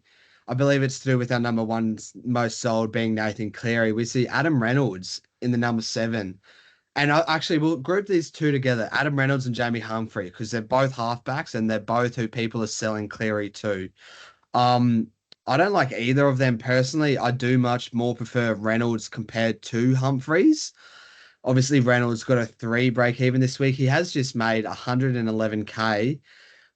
I believe it's to do with our number one most sold being Nathan Cleary. We see Adam Reynolds in the number 7. And actually, we'll group these two together, Adam Reynolds and Jamie Humphrey, because they're both halfbacks and they're both who people are selling Cleary to. Um, I don't like either of them personally. I do much more prefer Reynolds compared to Humphreys. Obviously, Reynolds got a 3 break even this week. He has just made 111k,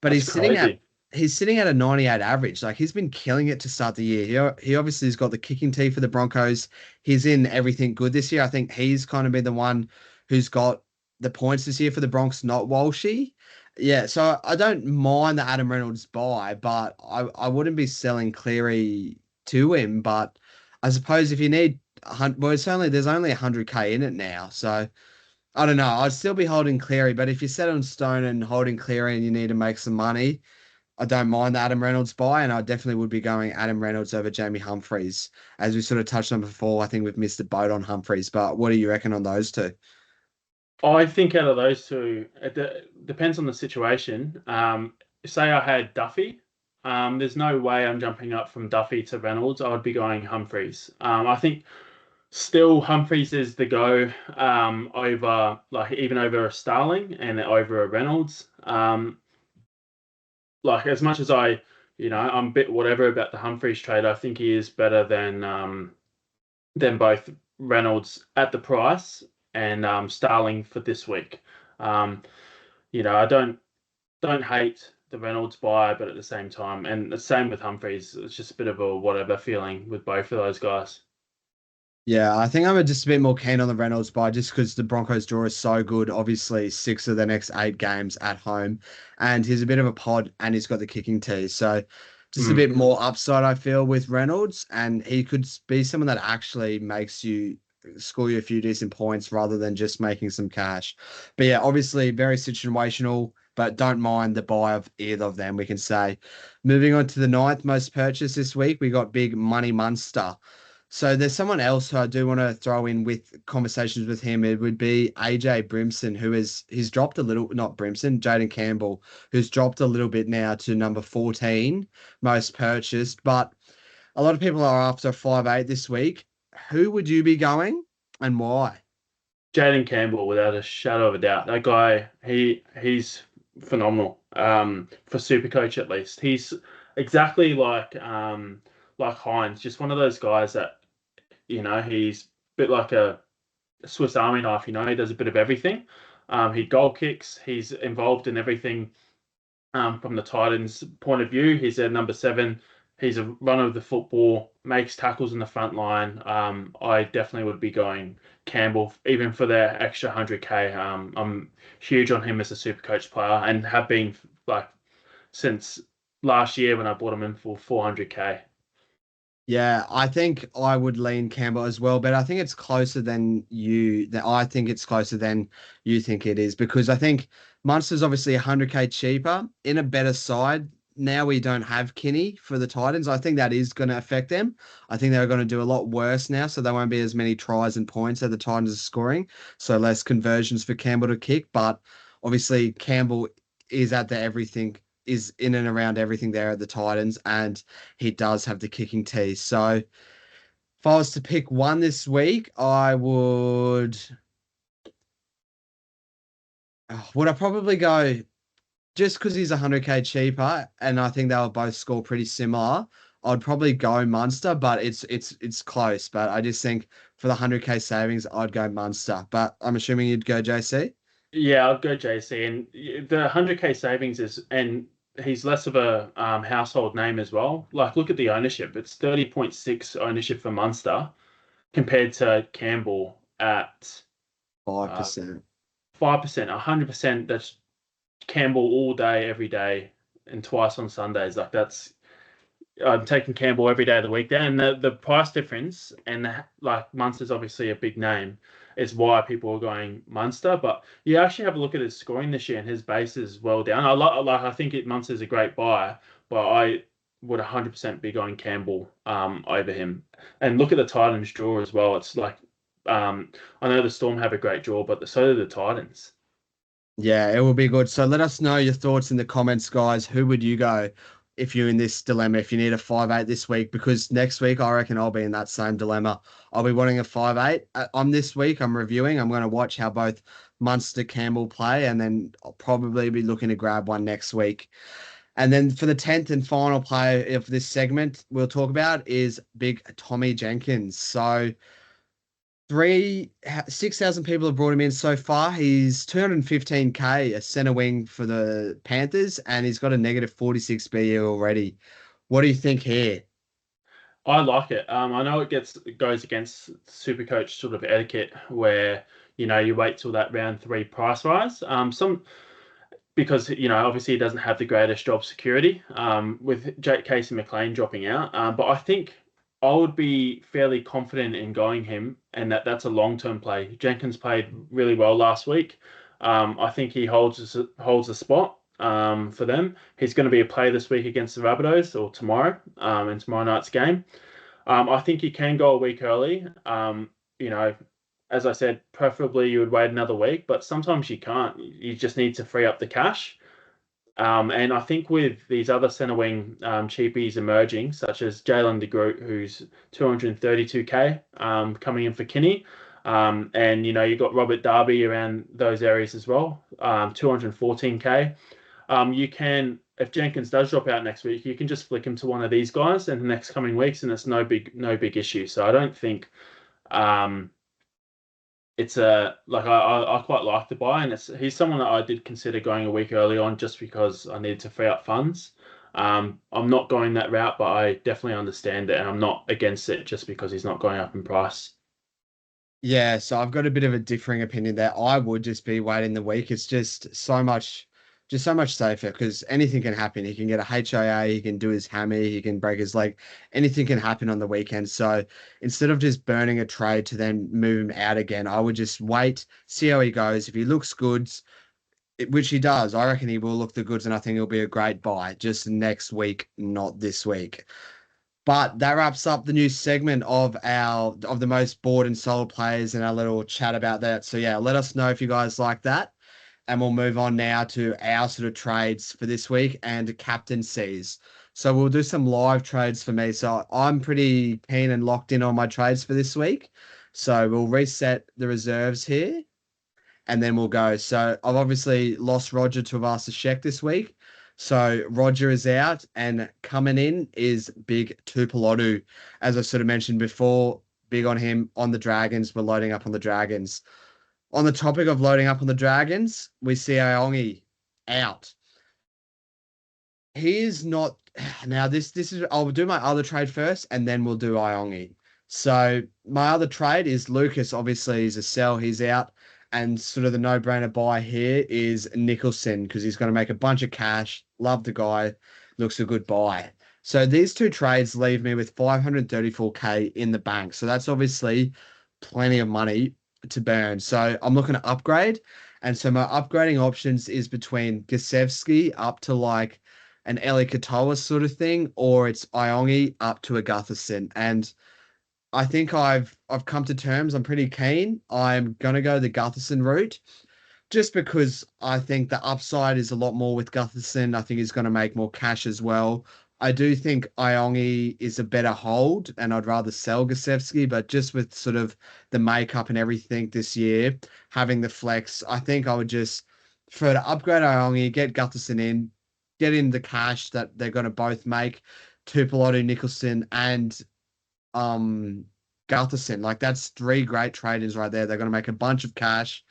but That's crazy. he's sitting at a 98 average. Like he's been killing it to start the year. He obviously has got the kicking tee for the Broncos. He's in everything good this year. I think he's kind of been the one who's got the points this year for the Bronx, not Walshy. Yeah, so I don't mind the Adam Reynolds buy, but I wouldn't be selling Cleary to him. But I suppose if you need, well, there's only 100k in it now, so I don't know. I'd still be holding Cleary, but if you're set on stone and holding Cleary and you need to make some money, I don't mind the Adam Reynolds buy, and I definitely would be going Adam Reynolds over Jamie Humphreys. As we sort of touched on before, I think we've missed the boat on Humphreys, but what do you reckon on those two? I think out of those two, depends on the situation. Say I had Duffy. There's no way I'm jumping up from Duffy to Reynolds. I would be going Humphreys. I think still Humphreys is the go over, like even over a Starling and over a Reynolds. Like as much as I'm a bit whatever about the Humphreys trade, I think he is better than both Reynolds at the price and Starling for this week. I don't hate the Reynolds buy, but at the same time, and the same with Humphreys, it's just a bit of a whatever feeling with both of those guys. Yeah, I think I'm just a bit more keen on the Reynolds buy just because the Broncos draw is so good. Obviously, 6 of the next 8 games at home, and he's a bit of a pod, and he's got the kicking tee. So just a bit more upside, I feel, with Reynolds, and he could be someone that actually makes you score you a few decent points rather than just making some cash. But yeah, obviously very situational, but don't mind the buy of either of them, we can say. Moving on to the 9th most purchased this week, we got Big Money Munster. So there's someone else who I do want to throw in with conversations with him. It would be AJ Brimson, he's dropped a little, not Brimson, Jaden Campbell, who's dropped a little bit now to number 14 most purchased. But a lot of people are after 5'8" this week. Who would you be going and why? Jaden Campbell, without a shadow of a doubt. That guy, he's phenomenal. For SuperCoach at least, he's exactly like Hines, just one of those guys that he's a bit like a Swiss Army knife. He does a bit of everything. He goal kicks. He's involved in everything. From the Titans' point of view, he's their number 7. He's a runner of the football, makes tackles in the front line. I definitely would be going Campbell, even for their extra 100k. I'm huge on him as a super coach player and have been like since last year when I bought him in for 400k. Yeah, I think I would lean Campbell as well, but I think it's closer than I think it's closer than you think it is because I think Munster's obviously 100k cheaper in a better side. Now we don't have Kinney for the Titans. I think that is going to affect them. I think they're going to do a lot worse now, so there won't be as many tries and points that the Titans are scoring, so less conversions for Campbell to kick. But obviously, Campbell is at the everything is in and around everything there at the Titans, and he does have the kicking tee. So if I was to pick one this week, I would I probably go just because he's 100k cheaper, and I think they'll both score pretty similar. I'd probably go Munster, but it's close. But I just think for the 100k savings, I'd go Munster. But I'm assuming you'd go JC. Yeah, I'll go JC, and the 100K savings and he's less of a household name as well. Like, look at the ownership; it's 30.6 ownership for Munster compared to Campbell at Five uh, percent. 5%, 100%. That's Campbell all day, every day, and twice on Sundays. Like that's I'm taking Campbell every day of the week there, and the price difference and like Munster's obviously a big name, is why people are going Munster. But you actually have a look at his scoring this year, and his base is well down. I think Munster's a great buy, but I would 100% be going Campbell over him. And look at the Titans draw as well. It's like I know the Storm have a great draw, but so do the Titans. Yeah, it will be good. So let us know your thoughts in the comments, guys. Who would you go if you're in this dilemma? If you need a 5'8" this week, because next week I reckon I'll be in that same dilemma. I'll be wanting a 5'8". I'm this week. I'm reviewing. I'm going to watch how both Munster Campbell play, and then I'll probably be looking to grab one next week. And then for the 10th and final player of this segment, we'll talk about is big Tommy Jenkins. So 6,000 people have brought him in so far. He's 215K, a center wing for the Panthers, and he's got a negative 46 BU already. What do you think here? I like it. I know it goes against SuperCoach sort of etiquette where you wait till that round three price rise. Some because obviously he doesn't have the greatest job security with Jake Casey McLean dropping out. But I think I would be fairly confident in going him, and that's a long-term play. Jenkins played really well last week. I think he holds a spot for them. He's going to be a play this week against the Rabbitohs or tomorrow in tomorrow night's game. I think you can go a week early. You know, as I said, preferably you would wait another week, but sometimes you can't. You just need to free up the cash. And I think with these other centre wing cheapies emerging, such as Jalen de Groot, who's 232K coming in for Kinney, and you've got Robert Darby around those areas as well, 214K. You can, if Jenkins does drop out next week, you can just flick him to one of these guys in the next coming weeks, and it's no big issue. So I don't think um, it's a like I quite like the buy, and he's someone that I did consider going a week early on just because I needed to free up funds. I'm not going that route, but I definitely understand it, and I'm not against it just because he's not going up in price. Yeah, so I've got a bit of a differing opinion there. I would just be waiting the week. It's just so much safer because anything can happen. He can get a HIA, he can do his hammy, he can break his leg. Anything can happen on the weekend. So instead of just burning a trade to then move him out again, I would just wait, see how he goes. If he looks good, which he does, I reckon he will look the goods, and I think he'll be a great buy just next week, not this week. But that wraps up the new segment of the most bored and sold players and our little chat about that. So yeah, let us know if you guys like that. And we'll move on now to our sort of trades for this week and captaincies. So we'll do some live trades for me. So I'm pretty keen and locked in on my trades for this week. So we'll reset the reserves here and then we'll go. So I've obviously lost Roger to Avasa Sheck this week. So Roger is out, and coming in is big Tupelodu. As I sort of mentioned before, big on him on the Dragons. We're loading up on the Dragons. On the topic of loading up on the Dragons, we see Aongi out. He is not now. This is I'll do my other trade first, and then we'll do Iongi. So my other trade is Lucas. Obviously, he's a sell. He's out, and sort of the no-brainer buy here is Nicholson because he's going to make a bunch of cash. Love the guy. Looks a good buy. So these two trades leave me with 534K in the bank. So that's obviously plenty of money to burn. So I'm looking to upgrade. And so my upgrading options is between Gasevsky up to like an Eli Katoa sort of thing, or it's Iongi up to a Gutherson. And I think I've come to terms. I'm pretty keen. I'm gonna go the Gutherson route just because I think the upside is a lot more with Gutherson. I think he's going to make more cash as well. I do think Iongi is a better hold, and I'd rather sell Gasevsky, but just with sort of the makeup and everything this year, having the flex, I think I would just prefer to upgrade Iongi, get Gutherson in, get in the cash that they're going to both make, Tupelotu, Nicholson, and um Gutherson. Like that's three great traders right there. They're going to make a bunch of cash.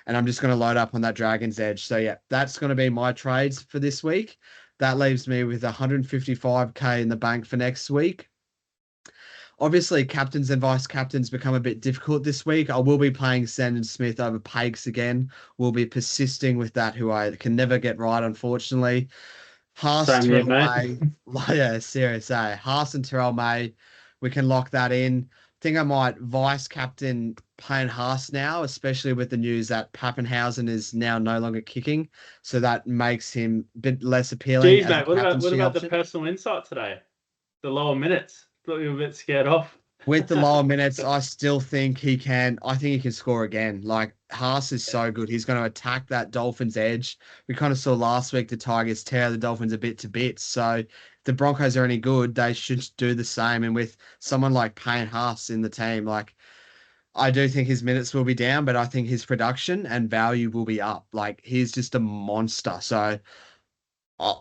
and I'm just going to load up on that Dragon's Edge. So yeah, that's going to be my trades for this week. That leaves me with 155k in the bank for next week. Obviously, captains and vice captains become a bit difficult this week. I will be playing Sandon Smith over Pakes again. We'll be persisting with that, who I can never get right, unfortunately. Haas, Same here, Terrell mate. May. Yeah, serious, eh? Haas and Terrell May. We can lock that in. Think I might vice captain Payne Haas now, especially with the news that Pappenhausen is now no longer kicking. So that makes him a bit less appealing Jeez, as a mate. What captaincy about the option. personal insight today? The lower minutes. Thought you were a bit scared off. With the lower minutes, I still think he can. I think he can score again. Like Haas is so good. He's going to attack that Dolphins edge. We kind of saw last week the Tigers tear the Dolphins a bit to bits. So if the Broncos are any good, they should do the same. And with someone like Payne Haas in the team, like I do think his minutes will be down, but I think his production and value will be up. Like he's just a monster. So I,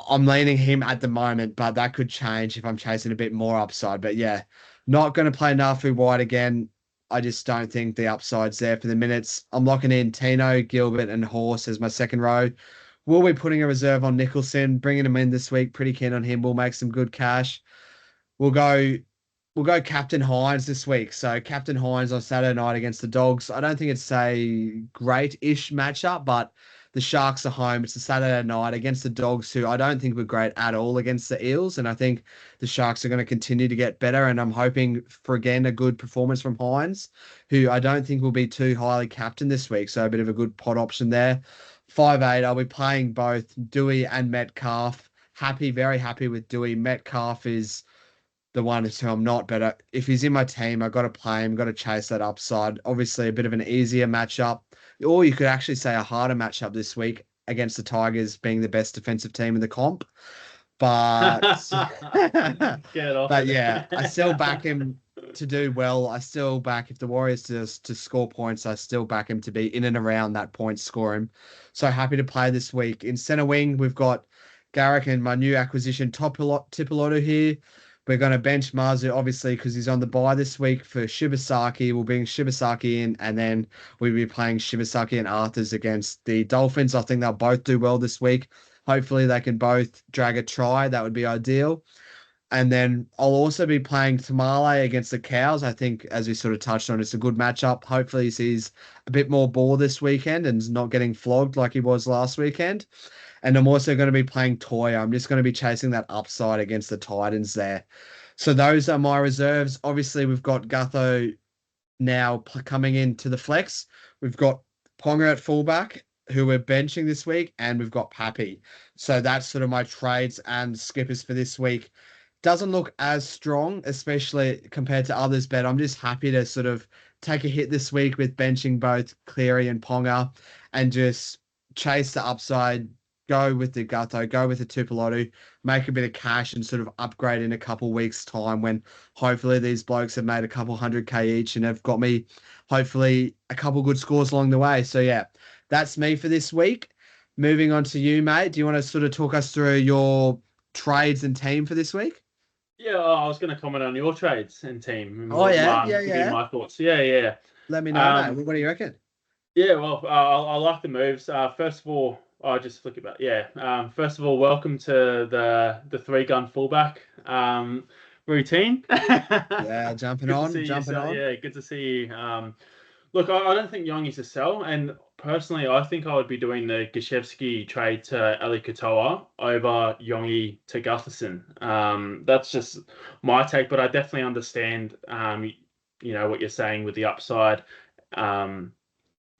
I'm leaning him at the moment, but that could change if I'm chasing a bit more upside. But yeah, not going to play Nafu White again. I just don't think the upside's there for the minutes. I'm locking in Tino, Gilbert, and Horse as my second row. We'll be putting a reserve on Nicholson, bringing him in this week. Pretty keen on him. We'll make some good cash. We'll go we'll go Captain Hines this week. So Captain Hines on Saturday night against the Dogs. I don't think it's a great-ish matchup, but the Sharks are home. It's a Saturday night against the Dogs, who I don't think were great at all against the Eels. And I think the Sharks are going to continue to get better. And I'm hoping for, again, a good performance from Hines, who I don't think will be too highly captain this week. So a bit of a good pot option there. 5'8", I'll be playing both Dewey and Metcalf. Happy, very happy with Dewey. Metcalf is the one who I'm not, but if he's in my team, I've got to play him, got to chase that upside. Obviously, a bit of an easier matchup, or you could actually say a harder matchup this week against the Tigers being the best defensive team in the comp. But, Get off but yeah, I still back it. him to do well. I still back if the Warriors to score points, I still back him to be in and around that point scoring. So happy to play this week. In center wing, we've got Garrick and my new acquisition, Tipolotto here. We're going to bench Marzu, obviously, because he's on the bye this week for Shibasaki. We'll bring Shibasaki in, and then we'll be playing Shibasaki and Arthurs against the Dolphins. I think they'll both do well this week. Hopefully, they can both drag a try. That would be ideal. And then I'll also be playing Tamale against the Cows. I think, as we sort of touched on, it's a good matchup. Hopefully, he sees a bit more ball this weekend and is not getting flogged like he was last weekend. And I'm also going to be playing Toya. I'm just going to be chasing that upside against the Titans there. So those are my reserves. Obviously, we've got Gutho now coming into the flex. We've got Ponga at fullback, who we're benching this week, and we've got Pappy. So that's sort of my trades and skippers for this week. Doesn't look as strong, especially compared to others, but I'm just happy to sort of take a hit this week with benching both Cleary and Ponga and just chase the upside, go with the Gutho, go with the Tupolotu, make a bit of cash and sort of upgrade in a couple weeks' time when hopefully these blokes have made a couple 100K each and have got me hopefully a couple good scores along the way. So yeah, that's me for this week. Moving on to you, mate. Do you want to sort of talk us through your trades and team for this week? Yeah, I was going to comment on your trades and team. And Oh yeah, give you my thoughts. Yeah. Let me know, mate. What do you reckon? Yeah, well, I like the moves. First of all, I'll just flick it back. Yeah. First of all, welcome to the three-gun fullback routine. Yeah, jumping on. Yeah, good to see you. Look, I don't think Yongi's a sell, and personally, I think I would be doing the Gashevsky trade to Ali Katoa over Yongi to Gutherson. That's just my take, but I definitely understand, what you're saying with the upside,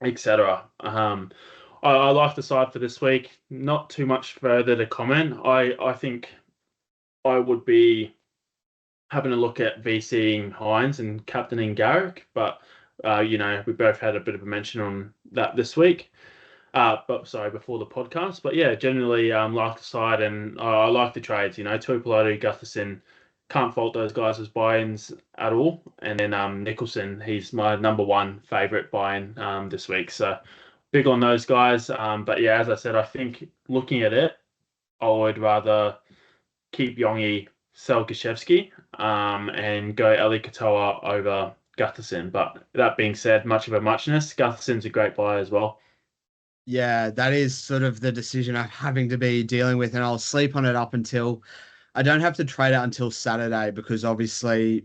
etc. I like the side for this week. Not too much further to comment. I think I would be having a look at VCing Hines and captaining Garrick, but we both had a bit of a mention on that this week. Before the podcast. But yeah, generally like the side and I like the trades. Tuipulotu, Gutherson, can't fault those guys as buy-ins at all. And then Nicholson, he's my number one favourite buy-in this week. So big on those guys. But yeah, as I said, I think looking at it, I would rather keep Yongi, sell Gashevsky, and go Ali Katoa over Gutherson. But that being said, much of a muchness. Gutherson's a great buy as well. Yeah, that is sort of the decision I'm having to be dealing with, and I'll sleep on it up until I don't have to trade it until Saturday because obviously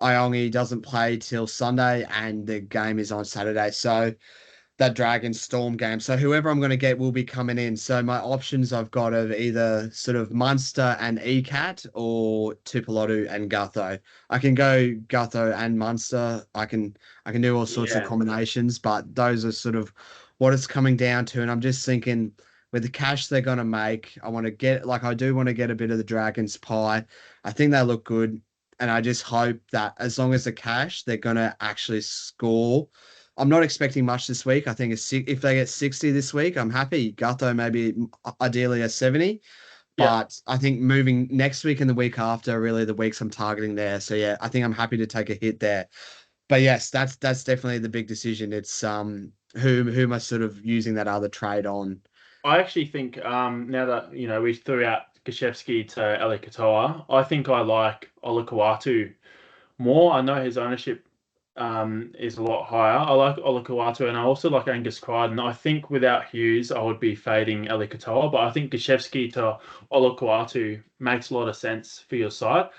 Iongi doesn't play till Sunday and the game is on Saturday. So that Dragon Storm game. So whoever I'm going to get will be coming in. So my options I've got are either sort of Munster and ECAT or Tupelotu and Gutho. I can go Gutho and Munster. I can do all sorts of Yeah. combinations, but those are sort of what it's coming down to. And I'm just thinking with the cash they're going to make, I do want to get a bit of the Dragon's pie. I think they look good. And I just hope that as long as the cash, they're going to actually score. I'm not expecting much this week. I think if they get 60 this week, I'm happy. Gutho maybe ideally a 70. Yeah. But I think moving next week and the week after are really the weeks I'm targeting there. So yeah, I think I'm happy to take a hit there. But yes, that's definitely the big decision. It's who am I sort of using that other trade on? I actually think now that we threw out Gashevsky to Eli Katoa, I think I like Olakau'atu more. I know his ownership is a lot higher. I like Olakau'atu and I also like Angus Crichton. I think without Hughes, I would be fading Eli Katoa, but I think Gashevsky to Olakau'atu makes a lot of sense for your side.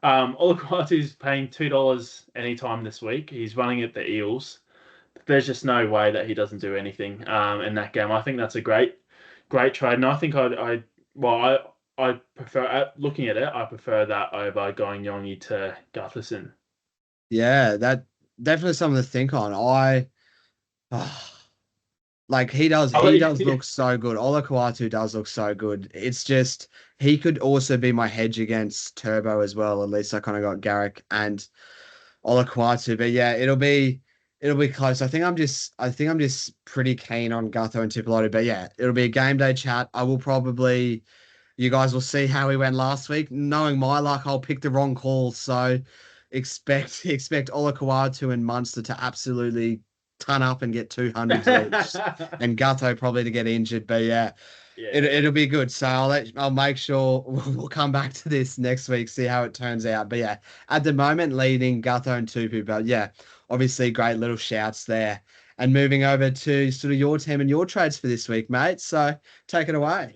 Olakau'atu is paying $2 anytime this week. He's running at the Eels. There's just no way that he doesn't do anything in that game. I think that's a great trade, and I think I prefer looking at it. I prefer that over going Yongi to Gutherson. Yeah, that definitely something to think on. Like he does Yeah. look so good. Olakau'atu does look so good. It's just he could also be my hedge against Turbo as well. At least I kind of got Garrick and Olakau'atu. But yeah, it'll be close. I think I'm just pretty keen on Gutho and Tupelotu. But yeah, it'll be a game day chat. You guys will see how we went last week. Knowing my luck, I'll pick the wrong call. So expect Olakau'atu and Munster to absolutely ton up and get 200s each, and Gutho probably to get injured. But yeah, Yeah. it'll be good. So I'll make sure we'll come back to this next week, see how it turns out. But yeah, at the moment leading Gutho and Tupu. But yeah, obviously great little shouts there. And moving over to sort of your team and your trades for this week, mate. So take it away.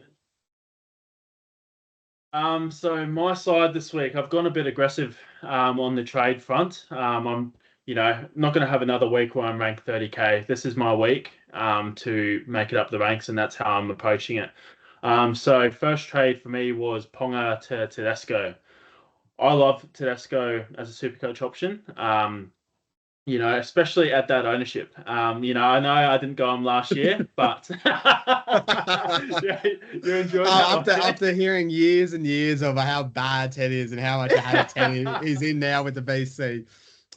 So my side this week, I've gone a bit aggressive on the trade front. I'm, not going to have another week where I'm ranked 30k. This is my week to make it up the ranks, and that's how I'm approaching it. So first trade for me was Ponga to Tedesco. I love Tedesco as a super coach option. Especially at that ownership. I know I didn't go on last year, but yeah, you enjoyed that one. After hearing years and years of how bad Ted is and how much I hate Ted he's in now with the BC.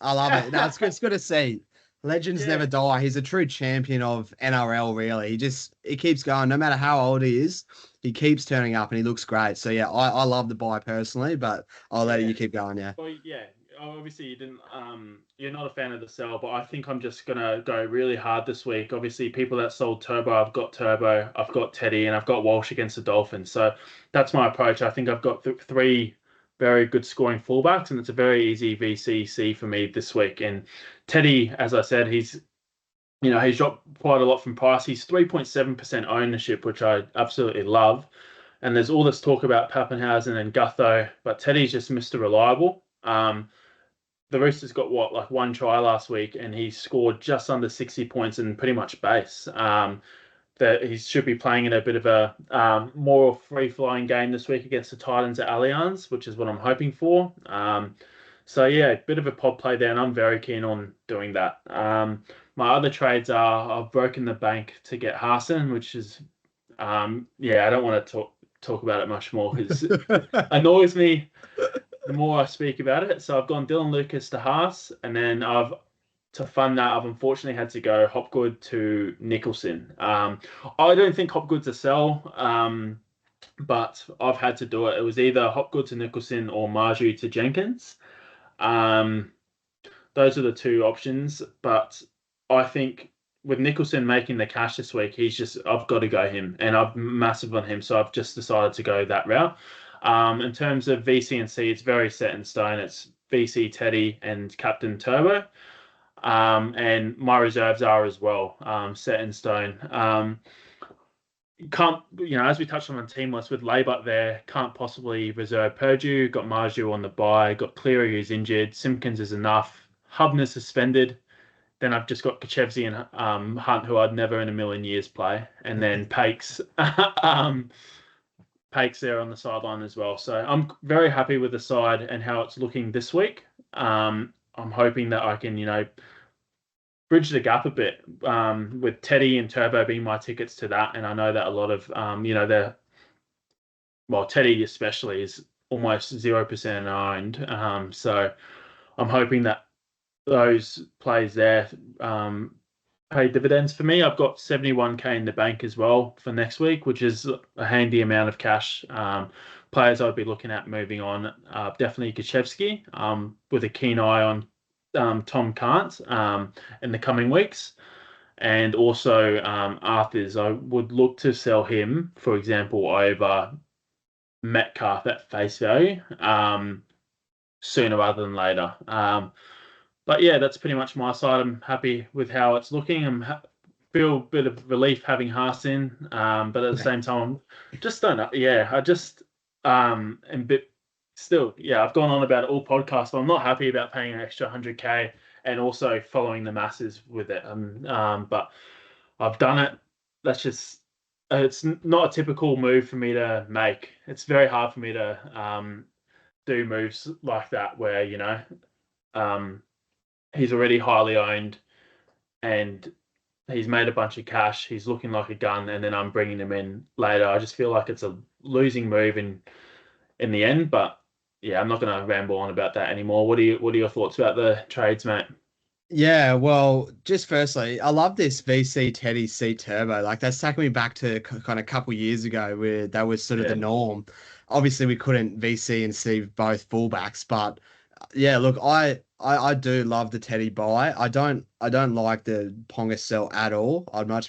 I love it. No, it's good to see. Legends Yeah. never die. He's a true champion of NRL, really. He keeps going. No matter how old he is, he keeps turning up and he looks great. So yeah, I love the buy personally, but I'll let Yeah. you keep going, yeah. Well, yeah. Obviously, you didn't. You're not a fan of the sell, but I think I'm just gonna go really hard this week. Obviously, people that sold Turbo, I've got Teddy, and I've got Walsh against the Dolphins. So that's my approach. I think I've got three very good scoring fullbacks, and it's a very easy VCC for me this week. And Teddy, as I said, he's dropped quite a lot from price. He's 3.7% ownership, which I absolutely love. And there's all this talk about Pappenhausen and Gutho, but Teddy's just Mr. Reliable. The Roosters got like one try last week, and he scored just under 60 points in pretty much base. That he should be playing in a bit of a more free-flowing game this week against the Titans at Allianz, which is what I'm hoping for. So yeah, a bit of a pod play there, and I'm very keen on doing that. My other trades are I've broken the bank to get Harson, which is I don't want to talk about it much more because it annoys me the more I speak about it. So I've gone Dylan Lucas to Haas, and then to fund that, I've unfortunately had to go Hopgood to Nicholson. I don't think Hopgood's a sell, but I've had to do it. It was either Hopgood to Nicholson or Marjorie to Jenkins. Um, those are the two options, but I think with Nicholson making the cash this week, I've got to go him, and I'm massive on him, so I've just decided to go that route. In terms of VC and C, it's very set in stone. It's VC Teddy and Captain Turbo. And my reserves are as well, set in stone. Can't, as we touched on team list with Laybutt there, can't possibly reserve Purdue. Got Marju on the bye. Got Cleary who's injured. Simpkins is enough. Hubner suspended. Then I've just got Kachevsky and Hunt, who I'd never in a million years play. And then Pakes, Pakes there on the sideline as well. So I'm very happy with the side and how it's looking this week. I'm hoping that I can, bridge the gap a bit with Teddy and Turbo being my tickets to that. And I know that a lot of, Teddy especially is almost 0% owned. So I'm hoping that those plays there pay dividends for me. I've got 71k in the bank as well for next week, which is a handy amount of cash. Players I'd be looking at moving on, definitely Kachevsky, with a keen eye on Tom Kant in the coming weeks. And also Arthurs, I would look to sell him, for example, over Metcalf at face value sooner rather than later. But yeah, that's pretty much my side. I'm happy with how it's looking. Feel a bit of relief having Haas in, but at the same time, just don't know. Yeah, I just am a bit still. Yeah, I've gone on about it all podcast, but I'm not happy about paying an extra 100k and also following the masses with it. But I've done it. That's just it's not a typical move for me to make. It's very hard for me to do moves like that where he's already highly owned and he's made a bunch of cash. He's looking like a gun, and then I'm bringing him in later. I just feel like it's a losing move in the end. But yeah, I'm not going to ramble on about that anymore. What are your thoughts about the trades, mate? Yeah, well, just firstly, I love this VC Teddy C Turbo. Like that's taking me back to kind of a couple years ago where that was sort of the norm. Obviously, we couldn't VC and see both fullbacks, but yeah, look, I do love the Teddy buy. I don't like the Ponga sell at all. I'd much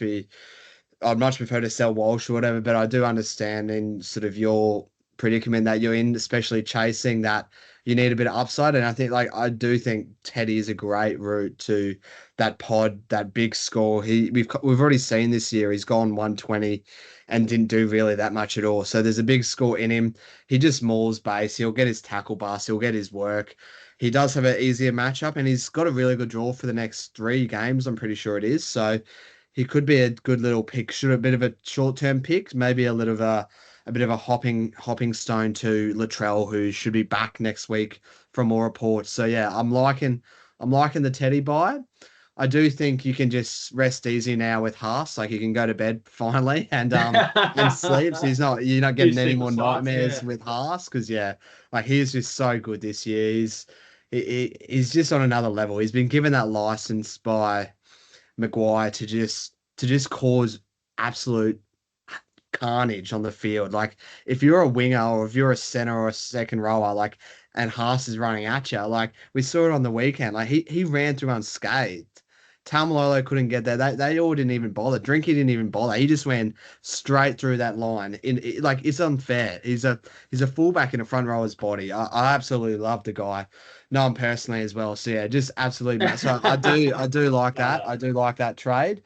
prefer to sell Walsh or whatever, but I do understand in sort of your predicament that you're in, especially chasing that you need a bit of upside. And I think I do think Teddy is a great route to that pod, that big score. We've already seen this year he's gone 120 and didn't do really that much at all. So there's a big score in him. He just mauls base. He'll get his tackle bust. He'll get his work. He does have an easier matchup, and he's got a really good draw for the next 3 games. I'm pretty sure it is. So he could be a good little pick. Should a bit of a short-term pick, maybe a bit of a hopping stone to Latrell, who should be back next week from more reports. So yeah, I'm liking the Teddy buy. I do think you can just rest easy now with Haas. Like you can go to bed finally and sleep. So you're not getting any more nightmares with Haas because like he's just so good this year. He's just on another level. He's been given that license by Maguire to just cause absolute carnage on the field. Like if you're a winger or if you're a center or a second rower, like and Haas is running at you, like we saw it on the weekend. Like he ran through unscathed. Tamalolo couldn't get there. They all didn't even bother. Drinky didn't even bother. He just went straight through that line. Like it's unfair. He's a fullback in a front rower's body. I absolutely love the guy. Know him personally as well. So yeah, just absolutely. So I do like that. I do like that trade.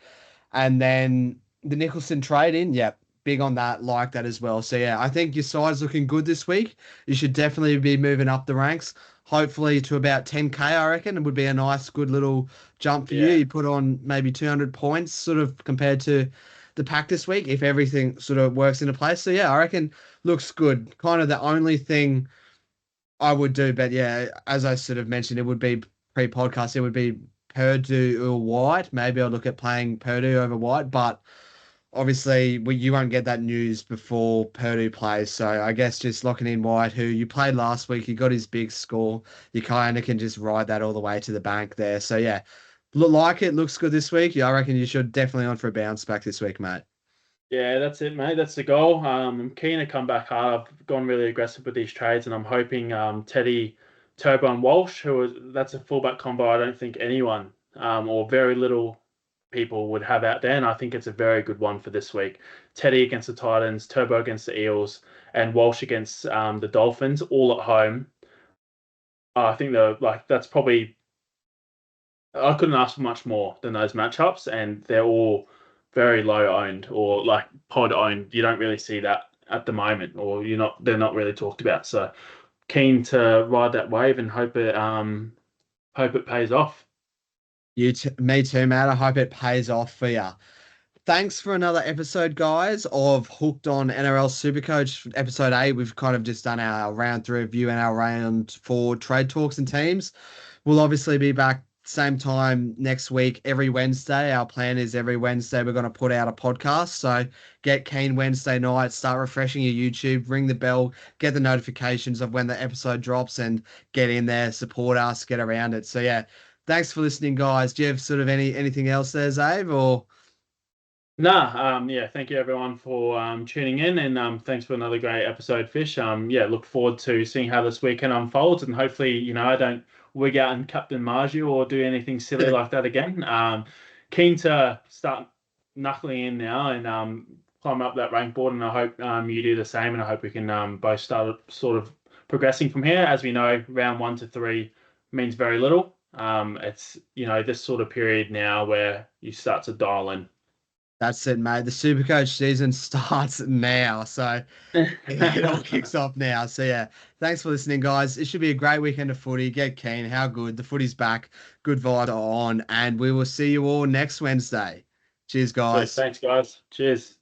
And then the Nicholson trade in, yeah, big on that, like that as well. So yeah, I think your side's looking good this week. You should definitely be moving up the ranks. Hopefully to about 10k, I reckon. It would be a nice, good little jump for you. You put on maybe 200 points sort of compared to the pack this week if everything sort of works into place. So yeah, I reckon looks good. Kind of the only thing I would do, but yeah, as I sort of mentioned, it would be pre-podcast. It would be Purdue or White. Maybe I'll look at playing Purdue over White, but obviously you won't get that news before Purdue plays. So I guess just locking in White, who you played last week, he got his big score. You kind of can just ride that all the way to the bank there. So yeah, look like it looks good this week. Yeah, I reckon you should definitely on for a bounce back this week, mate. Yeah, that's it, mate. That's the goal. I'm keen to come back hard. I've gone really aggressive with these trades, and I'm hoping Teddy, Turbo, and Walsh, that's a fullback combo I don't think anyone or very little people would have out there, and I think it's a very good one for this week. Teddy against the Titans, Turbo against the Eels, and Walsh against the Dolphins, all at home. I think that's probably I couldn't ask for much more than those matchups, and they're all very low owned or like pod owned. You don't really see that at the moment, or they're not really talked about. So keen to ride that wave and hope it pays off. Me too, Matt. I hope it pays off for you. Thanks for another episode, guys, of Hooked on NRL Supercoach. Episode 8, we've kind of just done our round 3 review and our round 4 trade talks and teams. We'll obviously be back same time next week, every Wednesday. Our plan is every Wednesday we're going to put out a podcast. So get keen Wednesday night, start refreshing your YouTube, ring the bell, get the notifications of when the episode drops, and get in there, support us, get around it. So yeah, thanks for listening, guys. Do you have sort of anything else there, Zave, or? Nah, yeah, thank you everyone for tuning in, and thanks for another great episode, Fish. Yeah, look forward to seeing how this weekend unfolds, and hopefully, I don't wig out and Captain Marju or do anything silly like that again. Keen to start knuckling in now and climb up that rank board, and I hope you do the same, and I hope we can both start sort of progressing from here. As we know, round 1 to 3 means very little. It's this sort of period now where you start to dial in. That's it, mate. The Supercoach season starts now. So it all kicks off now. So yeah, thanks for listening, guys. It should be a great weekend of footy. Get keen. How good. The footy's back. Good vibes are on. And we will see you all next Wednesday. Cheers, Sweet. guys. Thanks, guys. Cheers.